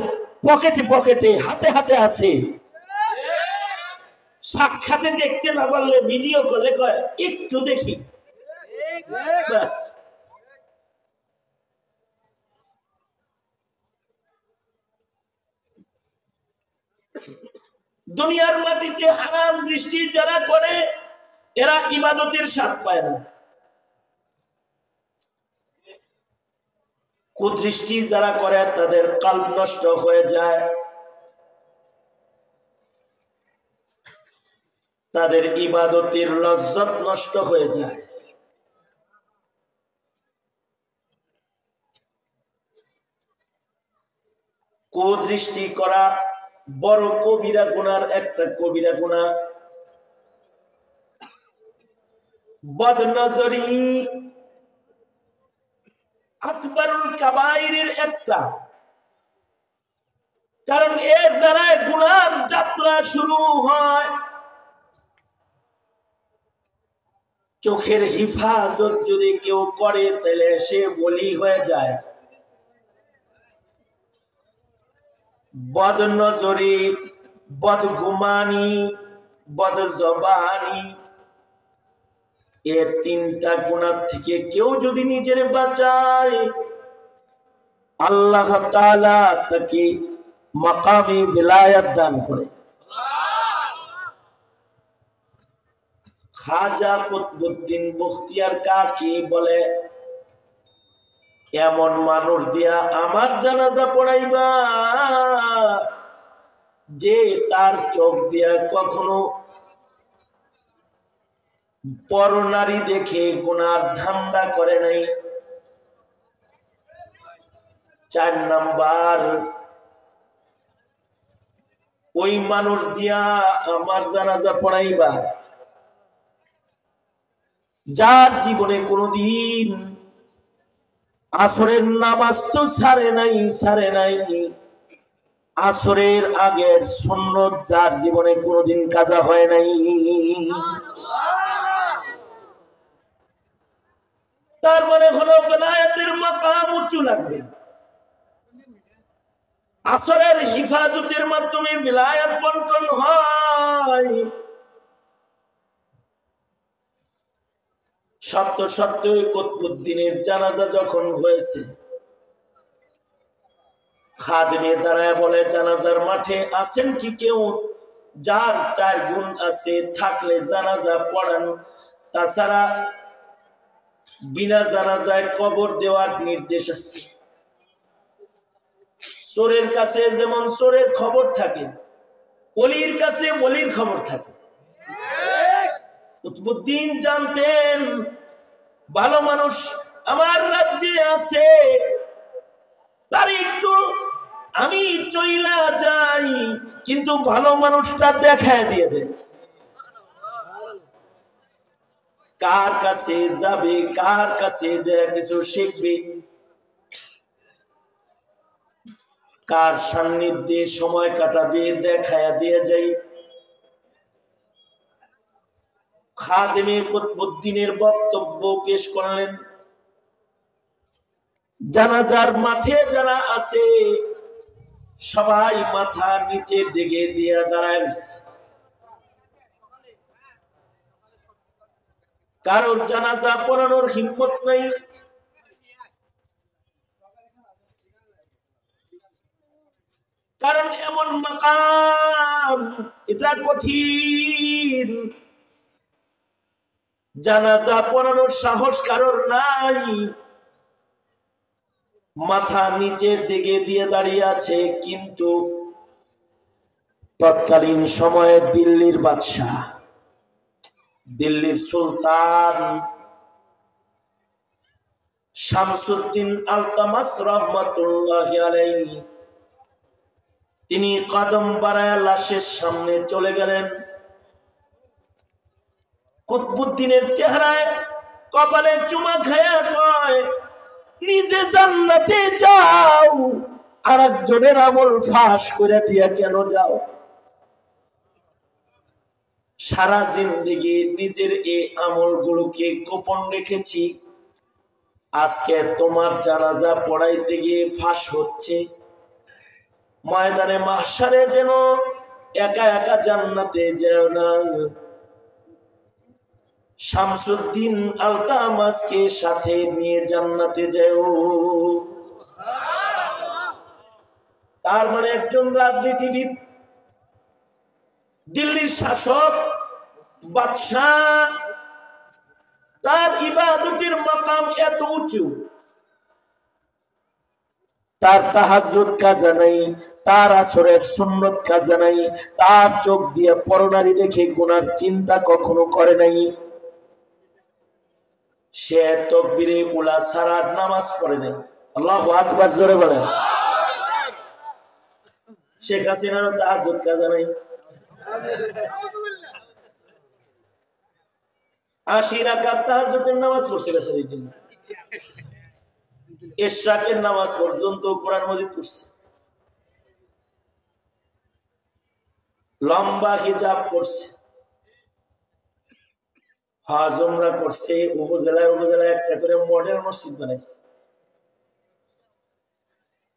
পকেটে পকেটে হাতে হাতে আছে। সাক্ষাতে দেখতে না পারলে ভিডিও কলে কয় একটু দেখি, ব্যাস। দুনিয়ার মাটিতে হারাম দৃষ্টি যারা করে এরা ইবাদতের স্বাদ পায় না। কুদৃষ্টি যারা করে তাদের কলব নষ্ট হয়ে যায়, তাদের ইবাদতের লজ্জত নষ্ট হয়ে যায়। কুদৃষ্টি করা বড় কবিরা গুনার একটা কবিরা গুনাহ। বদনজরি আকবরুল কাবাইরের একটা, কারণ এর দ্বারা গুনার যাত্রা শুরু হয়। চোখের হিফাজত যদি কেউ করে তাহলে সে ওলি হয়ে যায়। বদনজরি, বদগুমানি, বদজবানি, এই 3টা গুনাহ থেকে কেউ যদি নিজের বাঁচায়, আল্লাহ তাআলা তাকে মাকামে ভিলায়াত দান করে। খাজা কুতবুদ্দিন বখতিয়ার কাকি বলে, এমন মানুষ দিয়া আমার জানাজা পড়াইবা যে তার চোখ দিয়া কখনো পরনারী দেখে গুনার ধান্দা করে নাই। 4 নাম্বার, ওই মানুষ দিয়া আমার জানাজা পড়াইবা যার জীবনে কোনদিন আসরের নামাজ তো ছাড়ে নাই, আসরের আগের সুন্নত যার জীবনে কোনদিন কাজা হয় নাই, তার মানে হলো বেলায়েতের মাকাম উঁচু লাগবে। আসরের হিফাজতের মাধ্যমে বেলায়েত বন্টন হয়। সত্য কুতবুদ্দিনের জানাজা যখন হয়েছে, খাদেমে দাঁড়ায় বলে, জানাজার মাঠে আছেন কি কেউ যার 4 গুণ আছে, থাকলে জানাজা পড়ান, তাছাড়া বিনা জানাজায় কবর দেওয়ার নির্দেশ আছে। চোরের কাছে যেমন চোরের খবর থাকে, ওলির কাছে ওলির খবর থাকে। কুতবুদ্দিন জানতেন ভালো মানুষ আমার রাজ্যে আছে, তার একটু আমি চইলা যাই, কিন্তু ভালো মানুষটা দেখায় দিয়ে যায়। কার কাছে যাবে, কার কাছে যা কিছু শিখবে, কার সান্নিধ্যে সময় কাটাবে দেখায়া দিয়ে যাই। খাদেমে কুতবুদ্দিনের বক্তব্য পেশ করলেন, জানাজার মাঠে যারা আছে সবাই মাথা নিচের দিকে দিয়ে দাঁড়ায়, কারোর জানাজা পড়ানোর হিম্মত নাই। কারণ এমন মাকাম, এটা কঠিন, জানাজা পড়ানোর সাহস কারোর নাই, মাথা নিচের দিকে দিয়ে দাঁড়িয়ে আছে। কিন্তু তৎকালীন সময়ে দিল্লির বাদশাহ, দিল্লির সুলতান শামসুদ্দিন আলতামাস রহমাতুল্লাহি আলাইহি, তিনি কদম বাড়ায় লাশের সামনে চলে গেলেন। কুতবুদ্দিনের চেহারায় কপালে চুমা খায়া কয়, নিজে জান্নাতে যাও, আর একজনের আমল ফাঁস করে দিয়া কেন যাও? সারা জিন্দেগি নিজের এই আমলগুলোকে গোপন রেখেছি, আজকে তোমার জানাজা পড়াইতে গিয়ে ফাঁস হচ্ছে। ময়দানে মাহশারে যেন একা একা জান্নাতে যাও না, শামসুদ্দিন আলতামাসকে সাথে নিয়ে জান্নাতে যাও। তার মানে একজন রাজনীতিবিদ, দিল্লির শাসক, বাদশাহ, তার ইবাদতের মাকাম এত উঁচু, তার তাহাজ্জুদ কাজা নাই, তার আসরের সুন্নত কাজা নাই, তার চোখ দিয়ে পরনারী দেখে গুনার চিন্তা কখনো করে নাই, সে তাকবীরে উলা ছাড়া নামাজ পড়ে নাই। আল্লাহু আকবার, জোরে বলেন। শেখ হাসিনারও তাহাজ্জুদ কাজা নাই, 80 রাকাত তাহাজ্জুদের নামাজ পড়ছে বেচারা, ইশরাকের নামাজ পর্যন্ত কোরআন মাজিদ পড়ছে, লম্বা হিজাব করছে, হজ উমরা করছে, উপজেলায় একটা করে মডেল মসজিদ বানাইছে,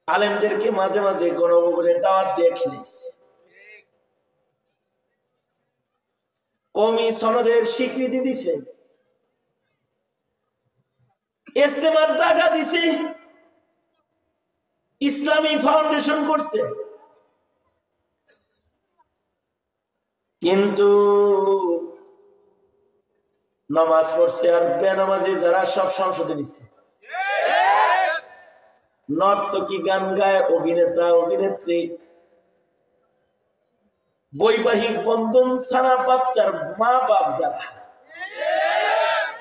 আলেমদেরকে মাঝে মাঝে গণভবনে দাওয়াত দিয়ে খেলেছে, কওমি সনদের স্বীকৃতি দিছে, ইজতেমার জায়গা দিছে, ইসলামী ফাউন্ডেশন করছে। কিন্তু নামাজ পড়ছে আর বেনামাজি যারা সব সংসদে নিচ্ছে। নর্তকী, গান গায়, অভিনেতা অভিনেত্রী, বৈবাহিক বন্ধন ছাড়া বাচ্চার মা বাপ যারা,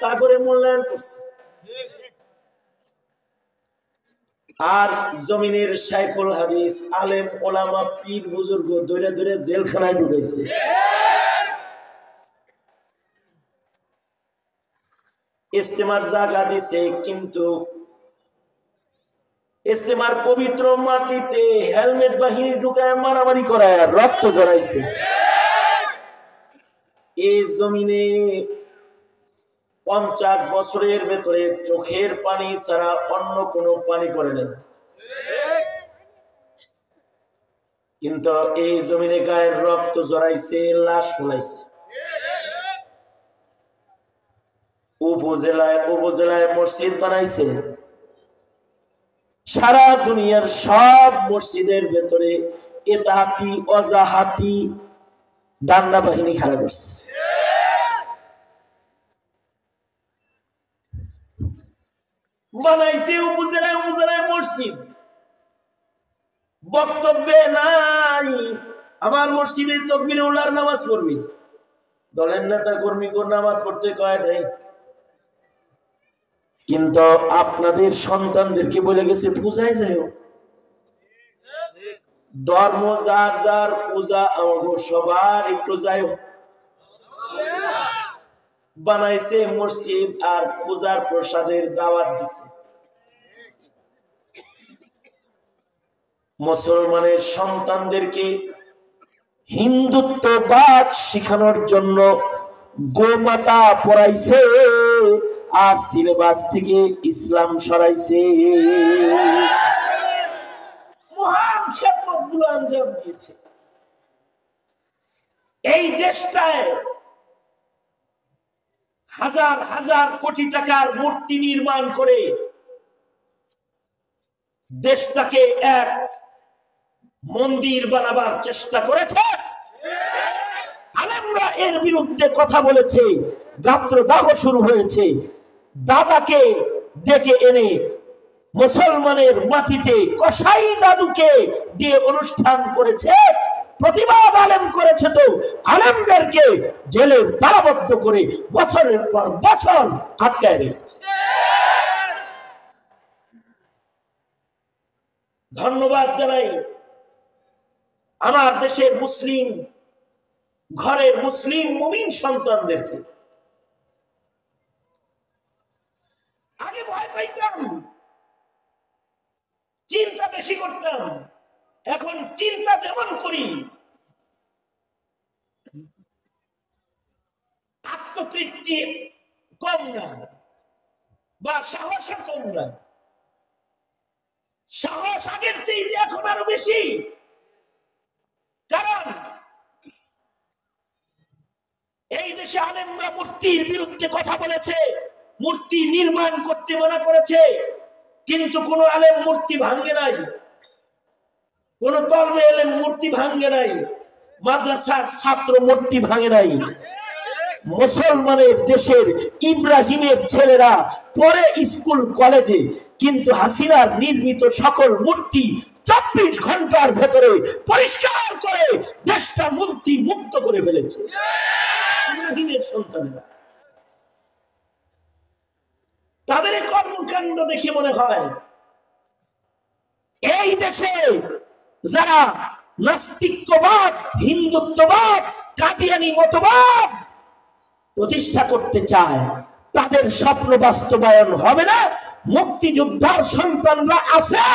তারপরে মূল্যায়ন করছে। আর জমিনের শাইখুল হাদিস, আলেম ওলামা, পীর বুজুর্গ ধরে ধরে জেলখানায় ঢুকাইছে। ইস্তেমার জায়গা দিছে, কিন্তু ইস্তেমার পবিত্র মাটিতে হেলমেট বাহিনী ঢুকায় মারামারি করায় রক্ত জড়াইছে। এই জমিনে 50 বছরের ভেতরে চোখের পানি ছাড়া অন্য কোনো পানি পড়ে নাই। কিন্তু এই জমিনে গায়ের রক্ত জড়াইছে, লাশ ফলাইছে। উপজেলায় উপজেলায় মসজিদ বানাইছে। সারা দুনিয়ার সব মসজিদের ভেতরে এতাহাতি অজাহাতি ডান্ডা বাহিনী খাড়া করছে। বানাইছে উপজেলায় উপজেলায় মসজিদ, বক্তব্যে নাই আমার মসজিদের তাকবীরে উলার নামাজ পড়বি, দলের নেতা কর্মী কোন নামাজ পড়তে কয় নাই। কিন্তু আপনাদের সন্তানদেরকে বলে গেছে পূজায় যাও, ধর্ম যার যার, পূজা আমাগো সবার একটু যাই। বানাইছে মসজিদ আর পূজার প্রসাদের দাওয়াত দিছে। মুসলমানের সন্তানদেরকে হিন্দুত্ববাদ শিখানোর জন্য গোমাতা পড়াইছে আর সিলেবাস থেকে ইসলাম সরাইছে। মহান খেদমতগুলো আঞ্জাম দিয়েছে। এই দেশটায় হাজার হাজার কোটি টাকার মূর্তি নির্মাণ করে দেশটাকে এক মন্দির বানাবার চেষ্টা করেছে। আলেমরা এর বিরুদ্ধে কথা বলেছে, গাত্রদাহ শুরু হয়েছে। দাদাকে ডেকে এনে মুসলমানের মাটিতে কসাই দাদুকে দিয়ে অনুষ্ঠান করেছে, প্রতিবাদ আলেম করেছে। তো আলেমদেরকে জেলে তালাবদ্ধ করে বছরের পর বছর আটকায় রেখেছে। ধন্যবাদ জানাই আমার দেশের মুসলিম ঘরের মুসলিম মুমিন সন্তানদেরকে। আগে ভয় পাইতাম, চিন্তা বেশি করতাম, এখন চিন্তা যেমন করি আত্মতৃপ্তি কম না, বা সাহস কম না। সাহস আগের চেয়ে এখন আরো বেশি। কারণ এই দেশে আলেমরা মূর্তির বিরুদ্ধে কথা বলেছে, মূর্তি নির্মাণ করতে মানা করেছে, কিন্তু কোন আলেম মূর্তি ভাঙ্গে নাই, কোন তলবে আলেম মূর্তি ভাঙ্গে নাই, মাদ্রাসার ছাত্র মূর্তি ভাঙে নাই। মুসলমানের দেশের ইব্রাহিমের ছেলেরা পরে স্কুল কলেজে, কিন্তু হাসিনার নির্মিত সকল মূর্তি 24 ঘন্টার ভেতরে পরিষ্কার করে দেশটা মূর্তি মুক্ত করে ফেলেছে। ইব্রাহিমের সন্তানেরা, তাদের কর্মকাণ্ড দেখে মনে হয় এই দেশে যারা নাস্তিকবাদ, হিন্দুত্ববাদ, কাদিয়ানি মতবাদ প্রতিষ্ঠা করতে চায় তাদের স্বপ্ন বাস্তবায়ন হবে না। মুক্তিযোদ্ধার সন্তানরা আছে,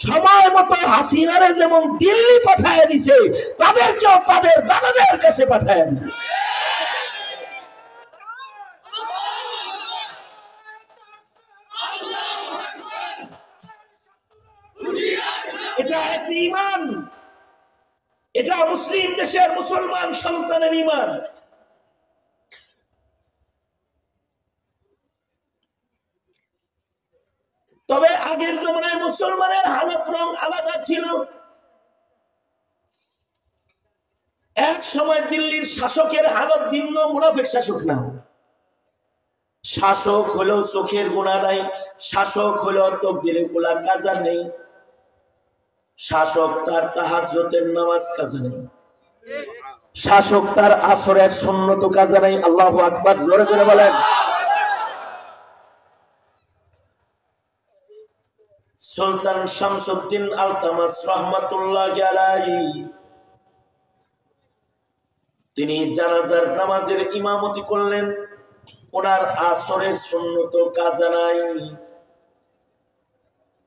সময় মতো হাসিনারে যেমন দিল্লি পাঠায় দিছে, তাদেরকেও তাদের দাদাদের কাছে পাঠায় দিবে। এটা এক ঈমান, এটা মুসলিম দেশের মুসলমান সন্তানের ঈমান। তবে আগের জমানায় মুসলমানের হালত রং আলাদা ছিল। এক সময় দিল্লির শাসকের হালত ভিন্ন, মুনাফিক শাসক না। শাসক হলো চোখের গুণা নাই, শাসক হলো তকবীরের গুলা কাজা নেই, শাসক তার তাহাজ্জুদের নামাজ কাজা নেই, শাসক তার আসরের সুন্নত কাজা নেই। আল্লাহু আকবার, জোরে জোরে বলেন। সুলতান শামসুদ্দিন আলতামাস রহমাতুল্লাহি আলাইহি তিনি জানাজার নামাজের ইমামতি করলেন, ওনার আসরের সুন্নত কাজা নাই।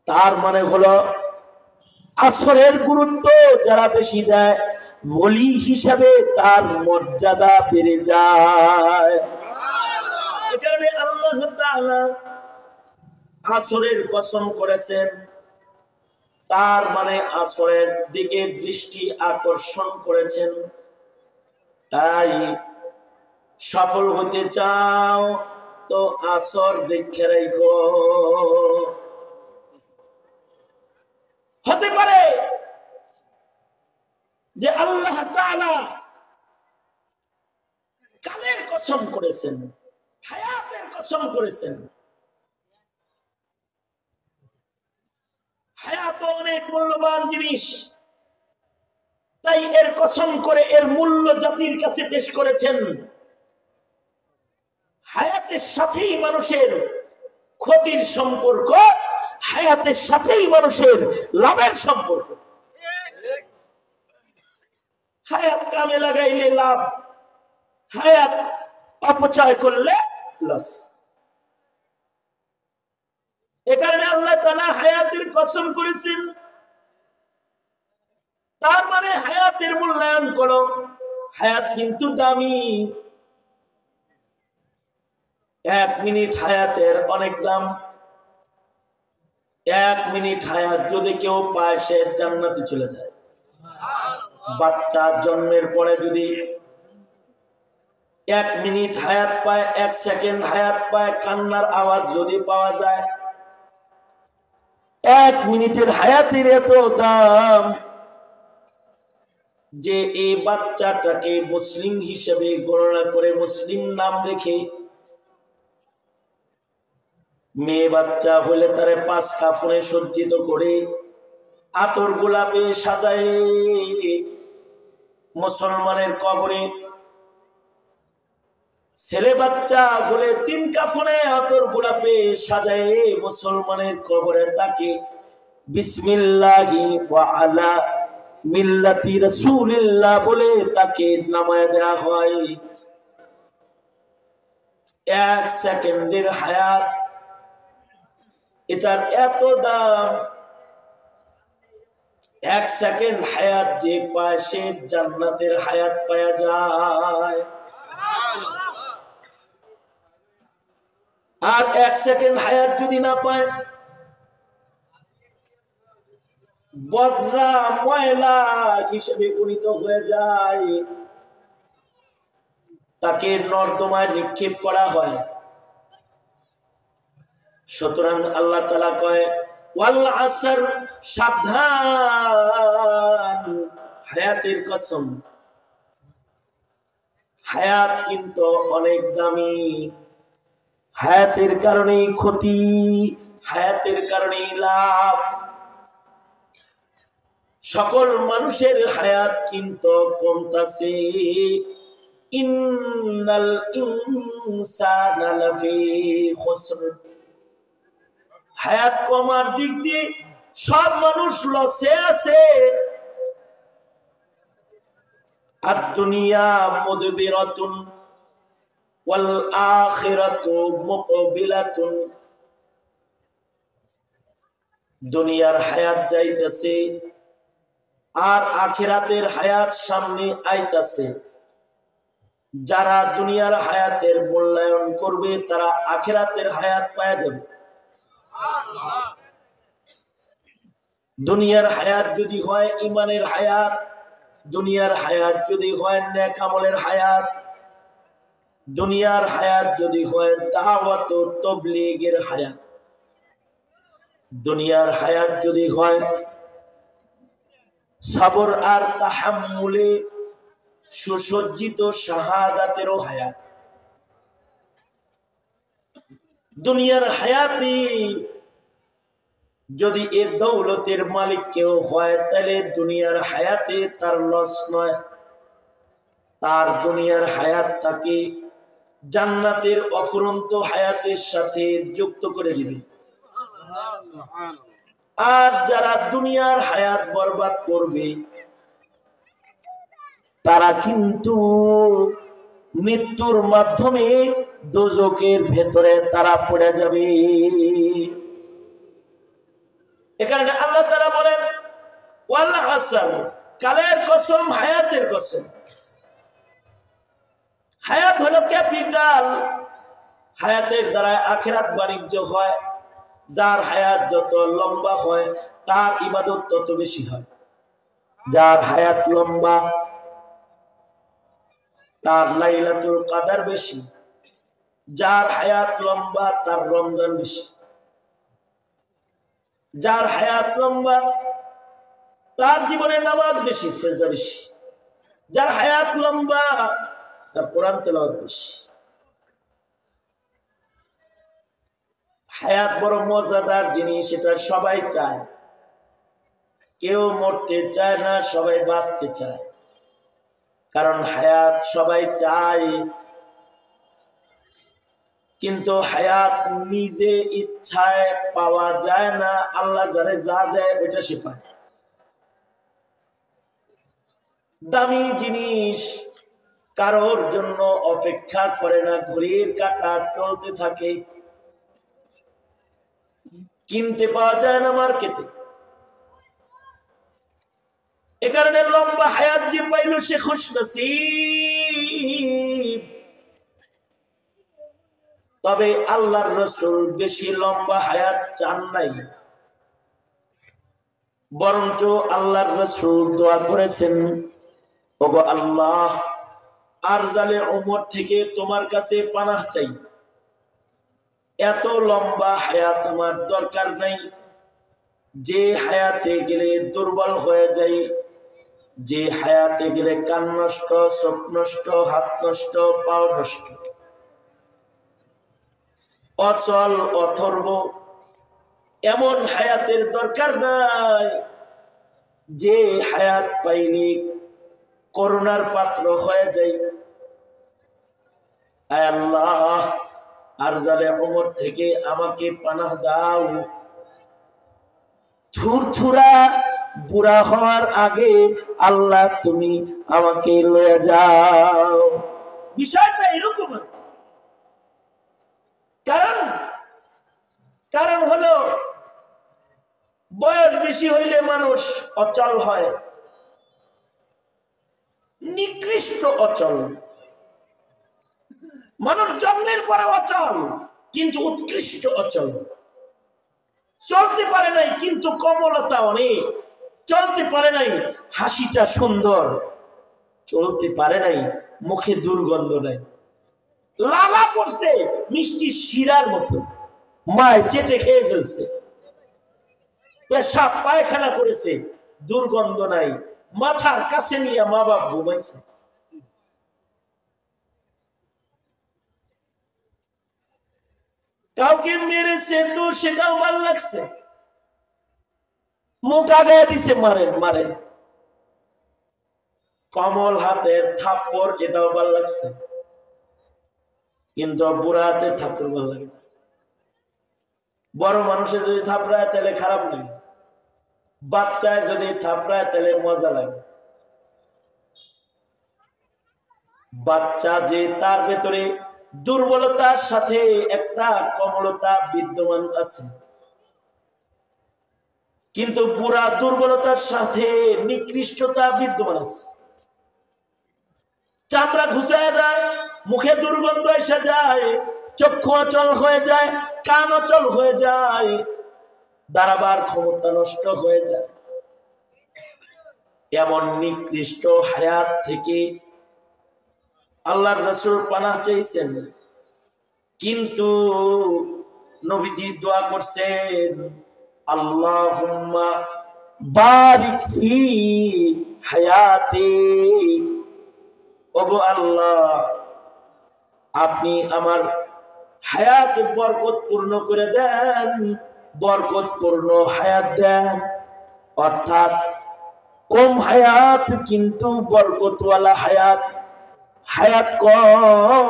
তার মানে হলো আসরের গুরুত্ব যারা বেশি দেয় ওলি হিসাবে তার মর্যাদা বেড়ে যায়। এ কারণে আল্লাহ তাআলা আসরের কসম করেছেন, তার মানে আসরের দিকে দৃষ্টি আকর্ষণ করেছেন। তাই সফল হতে চাও তো আসর দেখে রাখো। হতে পারে যে আল্লাহ তাআলা কালের কসম করেছেন, হায়াতের কসম করেছেন। হায়াত অনেক মূল্যবান জিনিস, তাই এর কসম করে এর মূল্য জাতির কাছে পেশ করেছেন। হায়াতের সাথেই মানুষের ক্ষতির সম্পর্ক, হায়াতের সাথেই মানুষের লাভের সম্পর্ক। হায়াত কামে লাগাইলে লাভ, হায়াত অপচয় করলে লস। এ কারণে আল্লাহ তাআলা হায়াতের কসম করেছেন। তার মানে হায়াতের মূল্যায়ন করো, হায়াত কিন্তু দামি। 1 মিনিট হায়াতের অনেক দাম। 1 মিনিট হায়াত যদি কেউ পায় সে জান্নাতে চলে যায়। বাচ্চা জন্মের পরে যদি 1 মিনিট হায়াত পায়, 1 সেকেন্ড হায়াত পায়, কান্নার আওয়াজ যদি পাওয়া যায়, 1 মিনিটের হায়াতের এত দাম যে এই বাচ্চাটাকে মুসলিম হিসেবে গণনা করে মুসলিম নাম রেখে, মেয়ে বাচ্চা হলে তারে 5 কাফনে সজ্জিত করে আতর গোলাপে সাজায় মুসলমানের কবরে, ছেলে বাচ্চা হলে 3 কাফনে আতর গোলাপে সাজায় মুসলমানের কবরে তাকে বিসমিল্লাহি ওয়া আলা মিল্লাতি রাসূলিল্লাহ বলে তাকে নামায় দেয়া হয়। 1 সেকেন্ডের হায়াত, এটার এত দাম। 1 সেকেন্ড হায়াত যে পায় সে জান্নাতের হায়াত পাওয়া যায়। আর 1 সেকেন্ড হায়াত যদি না পায়, বজ্রা ময়লা হিসেবে গণিত হয়ে যায়, তাকে নর্দমায় নিক্ষেপ করা হয়। সুতরাং আল্লাহ তাআলা কয় ওয়াল আসর, সাবধান, হায়াতের কসম। হায়াত কিন্তু অনেক দামি। হায়াতের কারণেই ক্ষতি, হায়াতের কারণেই লাভ। সকল মানুষের হায়াত কিন্তু কমতাছে। ইন্নাল ইনসানা লাফি খুসর, হায়াত কমার দিক দিয়ে সব মানুষ লসে আছে। আদ-দুনিয়া মুদবিরাতুন ওয়াল আখিরাতু মুকবিলাতুন, দুনিয়ার হায়াত যাইতেছে আর আখিরাতের হায়াত সামনে আইতাছে। যারা দুনিয়ার হায়াতের মূল্যায়ন করবে তারা আখিরাতের হায়াত পাওয়া যাবে। দুনিয়ার হায়াত যদি হয় ঈমানের হায়াত, দুনিয়ার হায়াত যদি হয় নেক আমলের হায়াত, দুনিয়ার হায়াত যদি হয় দাওয়াত ও তাবলীগের হায়াত, দুনিয়ার হায়াত যদি হয় সবর আর তাহাম্মুলে সুসজ্জিত শাহাদাতেরও হায়াত, দুনিয়ার হায়াতি যদি এর দৌলতের মালিক কেউ হয় তাহলে দুনিয়ার হায়াতে তার লস নয়, তার দুনিয়ার হায়াত তাকে জান্নাতের অফুরন্ত হায়াতের সাথে যুক্ত করে দিবে। আর যারা দুনিয়ার হায়াত বরবাদ করবে তারা কিন্তু মৃত্যুর মাধ্যমে দোজখের ভেতরে তারা পড়ে যাবে। এখানে আল্লাহ তাআলা বলেন ওয়াল আসর, কালের কসম, হায়াতের কসম। হায়াত হলো ক্যাপিটাল, হায়াতের দ্বারা আখিরাত বাণিজ্য হয়। যার হায়াত যত লম্বা হয় তার ইবাদত তত বেশি হয়। যার হায়াত লম্বা তার লাইলাতুল কদর বেশি, যার হায়াত লম্বা তার রমজান বেশি, যার হায়াত লম্বা তার জীবনে নামাজ বেশি, সিজদা বেশি, যার হায়াত লম্বা তার কোরআন তেলাওয়াত বেশি। হায়াত বড় মজাদার জিনিস, এটা সবাই চায়। কেউ মরতে চায় না, সবাই বাঁচতে চায়। কারণ হায়াত সবাই চায়, কিন্তু হায়াত নিজে ইচ্ছায় পাওয়া যায় না। আল্লাহ যারে যা দেয় ওইটা সে পায়। দামি জিনিস কারোর জন্য অপেক্ষা করে না, ঘড়ির কাঁটা চলতে থাকে, কিনতে পাওয়া যায় না মার্কেটে। এ কারণে লম্বা হায়াত যে পাইল সে খুশনসিব। তবে আল্লাহর রাসূল বেশি লম্বা হায়াত চান নাই, বরঞ্চ আল্লাহর রাসূল দোয়া করেছেন, ওগো আল্লাহ, আরজালে উমর থেকে তোমার কাছে পানাহ চাই। এত লম্বা হায়াত আমার দরকার নাই, যে হায়াতে গেলে দুর্বল হয়ে যাই, যে হায়াতে গেলে কান নষ্ট, চোখ নষ্ট, হাত নষ্ট, পাও নষ্ট, অচল অথর্ব, এমন হায়াতের দরকার নাই। যে হায়াত পাইলে করুণার পাত্র হয়ে যায়। আয় আল্লাহ, আরজালে উমর থেকে আমাকে পানাহ দাও। থুরথুরা বুড়া হওয়ার আগে আল্লাহ তুমি আমাকে লয়ে যাও। বিষয়টা এরকম। কারণ হলো বয়স বেশি হইলে মানুষ অচল হয়, নিকৃষ্ট অচল। মানুষ জন্মের পরে অচল, কিন্তু উৎকৃষ্ট অচল। চলতে পারে নাই কিন্তু কোমলতা অনেক, চলতে পারে নাই হাসিটা সুন্দর, চলতে পারে নাই মুখে দুর্গন্ধ নাই, লালা পড়ছে মিষ্টি শিরার মতো, মায় চেটে খেয়ে ফেলছে, পেশাব পায়খানা করেছে, দুর্গন্ধ নাই, মাথার কাছে নিয়ে মা বাপ ঘুমাইছে। কাউকে মেরেছে তো সেটাও ভালো লাগছে, মুখ আগায় দিছে, মারেন মারেন। কমল হাতের থাপ্পড়, এটাও ভালো লাগছে, কিন্তু বুড়া হাতের থাপ্পড় ভালো লাগে না। বড় মানুষে যদি থাপড়ায় তাহলে খারাপ লাগে, বাচ্চায় যদি থাপড়ায় তাহলে মজা লাগে। বাচ্চা যে তার ভেতরে দুর্বলতার সাথে একটা কোমলতা বিদ্যমান আছে, কিন্তু বুড়া দুর্বলতার সাথে নিকৃষ্টতা বিদ্যমান আছে। চামড়া ঘুষায় দেয়, মুখে দুর্গন্ধ এসে যায়, চক্ষু অচল হয়ে যায়, কান অচল হয়ে যায়, দাঁড়াবার ক্ষমতা নষ্ট হয়ে যায়। এমন নিকৃষ্ট হায়াত থেকে আল্লাহর রাসূল পানাহ চাইছেন, কিন্তু নবীজি দোয়া করছেন, আল্লাহুম্মা বারিক ফি হায়াতি। ওগো আল্লাহ, আপনি আমার হায়াত বরকতপূর্ণ করে দেন, বরকতপূর্ণ হায়াত দেন। অর্থাৎ কম হায়াত কিন্তু বরকতওয়ালা হায়াত, হায়াত কম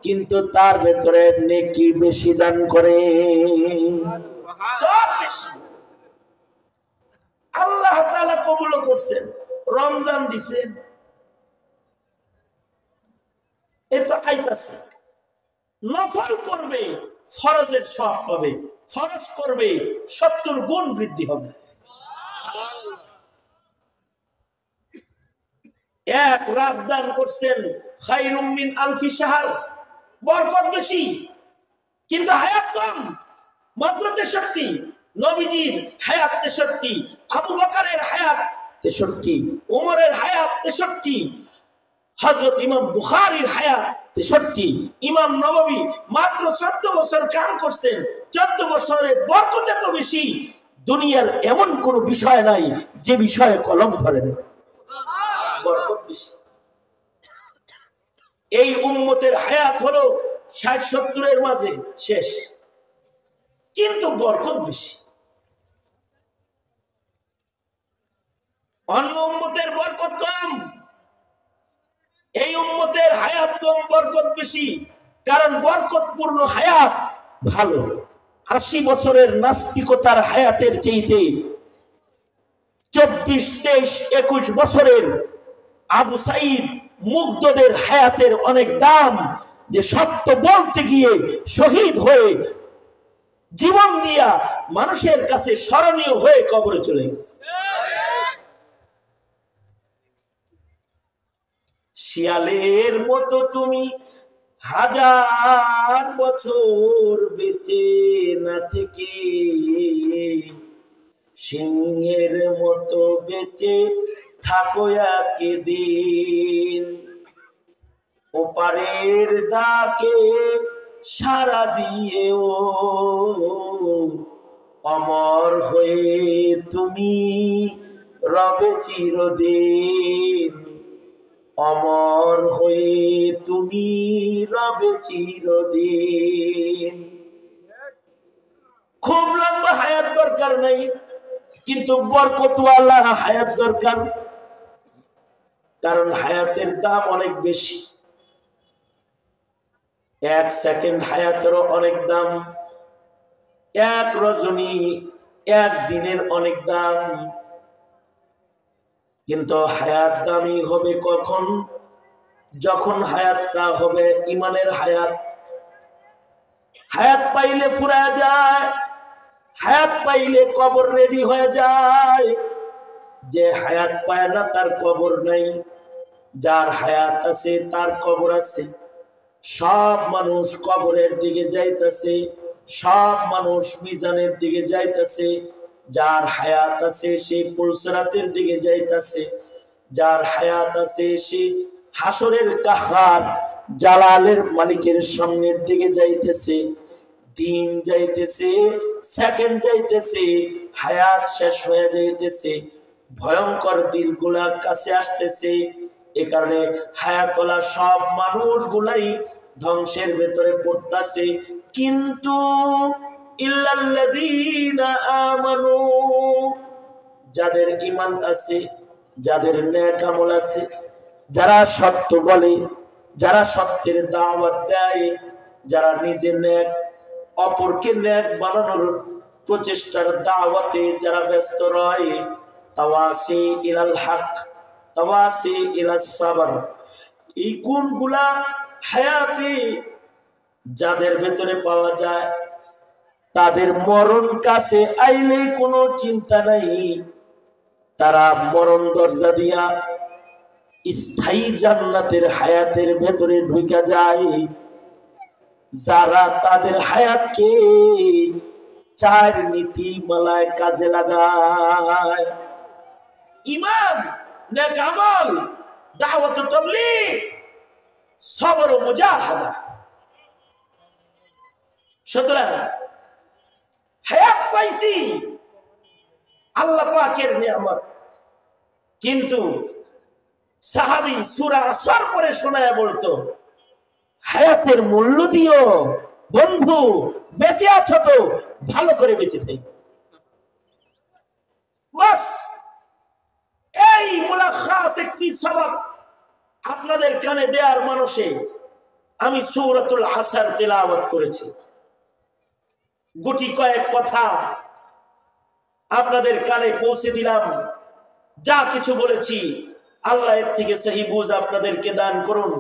কিন্তু তার ভেতরে নেকি বেশি দান করে, সব বেশি। আল্লাহ তাআলা কবুল করছেন, রমজান দিছেন, এটা আইতাছে। নফল করবে ফরজের সওয়াব পাবে, ফরজ করবে 70 গুণ বৃদ্ধি হবে। এক রাত দান করছেন খায়রুম মিন আলফি শাহর, বরকত বেশি কিন্তু হায়াত কম, মাত্র 63। নবীজির হায়াত 63, আবু বকরের হায়াত 63, ওমরের হায়াত 63, হযরত ইমাম বুখারীর হায়াত 63, ইমাম নববী মাত্র 14 বছর কাম করছেন, 14 বছরে বরকত এত বেশি, দুনিয়ার এমন কোন বিষয় নাই যে বিষয়ে কলম ধরে না, বরকত বেশি। এই উম্মতের হায়াত হলো 60-70 এর মাঝে শেষ, কিন্তু বরকত বেশি। অন্য উম্মতের বরকত কম, এই উম্মতের হায়াত কম, বরকত বেশি। কারণ বরকতপূর্ণ হায়াত ভালো। 80 বছরের নাস্তিকতার হায়াতের চাইতে 24, 23, 21 বছরের আবু সাঈদ মুগ্ধদের হায়াতের অনেক দাম, যে সত্য বলতে গিয়ে শহীদ হয়ে জীবন দিয়া মানুষের কাছে স্মরণীয় হয়ে কবরে চলে গেছে। শিয়ালের মতো তুমি 1000 বছর বেঁচে না থেকে সিংহের মতো বেঁচে থাকো একদিন, ওপারের ডাকে সাড়া দিয়ে ও অমর হয়ে তুমি রবে চিরদিন, অমর হয়ে তুমি রবে চিরদিন। খুব লম্বা হায়াত দরকার নাই, কিন্তু বরকতওয়ালা হায়াত দরকার। কারণ হায়াতের দাম অনেক বেশি, 1 সেকেন্ড হায়াতেরও অনেক দাম, 1 রজনী 1 দিনের অনেক দাম। কিন্তু হায়াত দামি হবে কখন? যখন হায়াতটা হবে ইমানের হায়াত। হায়াত পাইলে ফুরায় যায়, হায়াত পাইলে কবর রেডি হয়ে যায়। যে হায়াত পায় না তার কবর নাই, যার হায়াত আছে তার কবর আছে। সব মানুষ কবরের দিকে যাইতেছে, সব মানুষ মিজানের দিকে যাইতেছে। যার হায়াত আছে সে পুলসরাতের দিকে যাইতেছে, যার হায়াত আছে সে হাসরের কাহার জালালের মালিকের সামনের দিকে যাইতেছে। দিন যাইতেছে, সেকেন্ড যাইতেছে, হায়াত শেষ হয়ে যাইতেছে, ভয়ঙ্কর দিনগুলা কাছে আসতেছে। এ কারণে হায়াতওয়ালা সব মানুষগুলাই ধ্বংসের ভেতরে পড়তেছে। কিন্তু ইল্লাল্লাযীনা আমানু, যাদের ঈমান আছে, যাদের নেক আমল আছে, যারা সত্য বলে, যারা সত্যের দাওয়াত দেয়, যারা নিজে নেক, অপরকে নেক বানানোর প্রচেষ্টার দাওয়াতে যারা ব্যস্ত রয়, তাওয়াসি ইলাল হক, তাওয়াসি ইলাস সাবর, এই গুণগুলা হায়াতে যাদের ভেতরে পাওয়া যায়, তাদের মরণ কাছে আইলে কোনো চিন্তা নাই, তারা মরণ দরজা দিয়া স্থায়ী জান্নাতের হায়াতের ভেতরে ঢুকে যায়। যারা তাদের হায়াতকে 4 নীতিমালায় কাজে লাগায়, ঈমান, নেক আমল, দাওয়াত ও তাবলীগ, সবর ও মুজাহাদা। সুতরাং হায়াত পাইছি আল্লাহ পাকের নিয়ামত, কিন্তু সাহাবী সূরা আসর পরে শোনায় বলতো, হায়াতের মূল্য দিও বন্ধু বেঁচে আছো তো ভালো করে বেঁচে থাই। বাস এই মুলাখাস একটি সবক আপনাদের কানে দেওয়ার মানুষে আমি সূরাতুল আসর তেলাওয়াত করেছি। গুটি কয়েক কথা আপনাদের কানে পৌঁছে দিলাম। যা কিছু বলেছি আল্লাহ এর থেকে সহি বুঝ আপনাদেরকে দান করুন।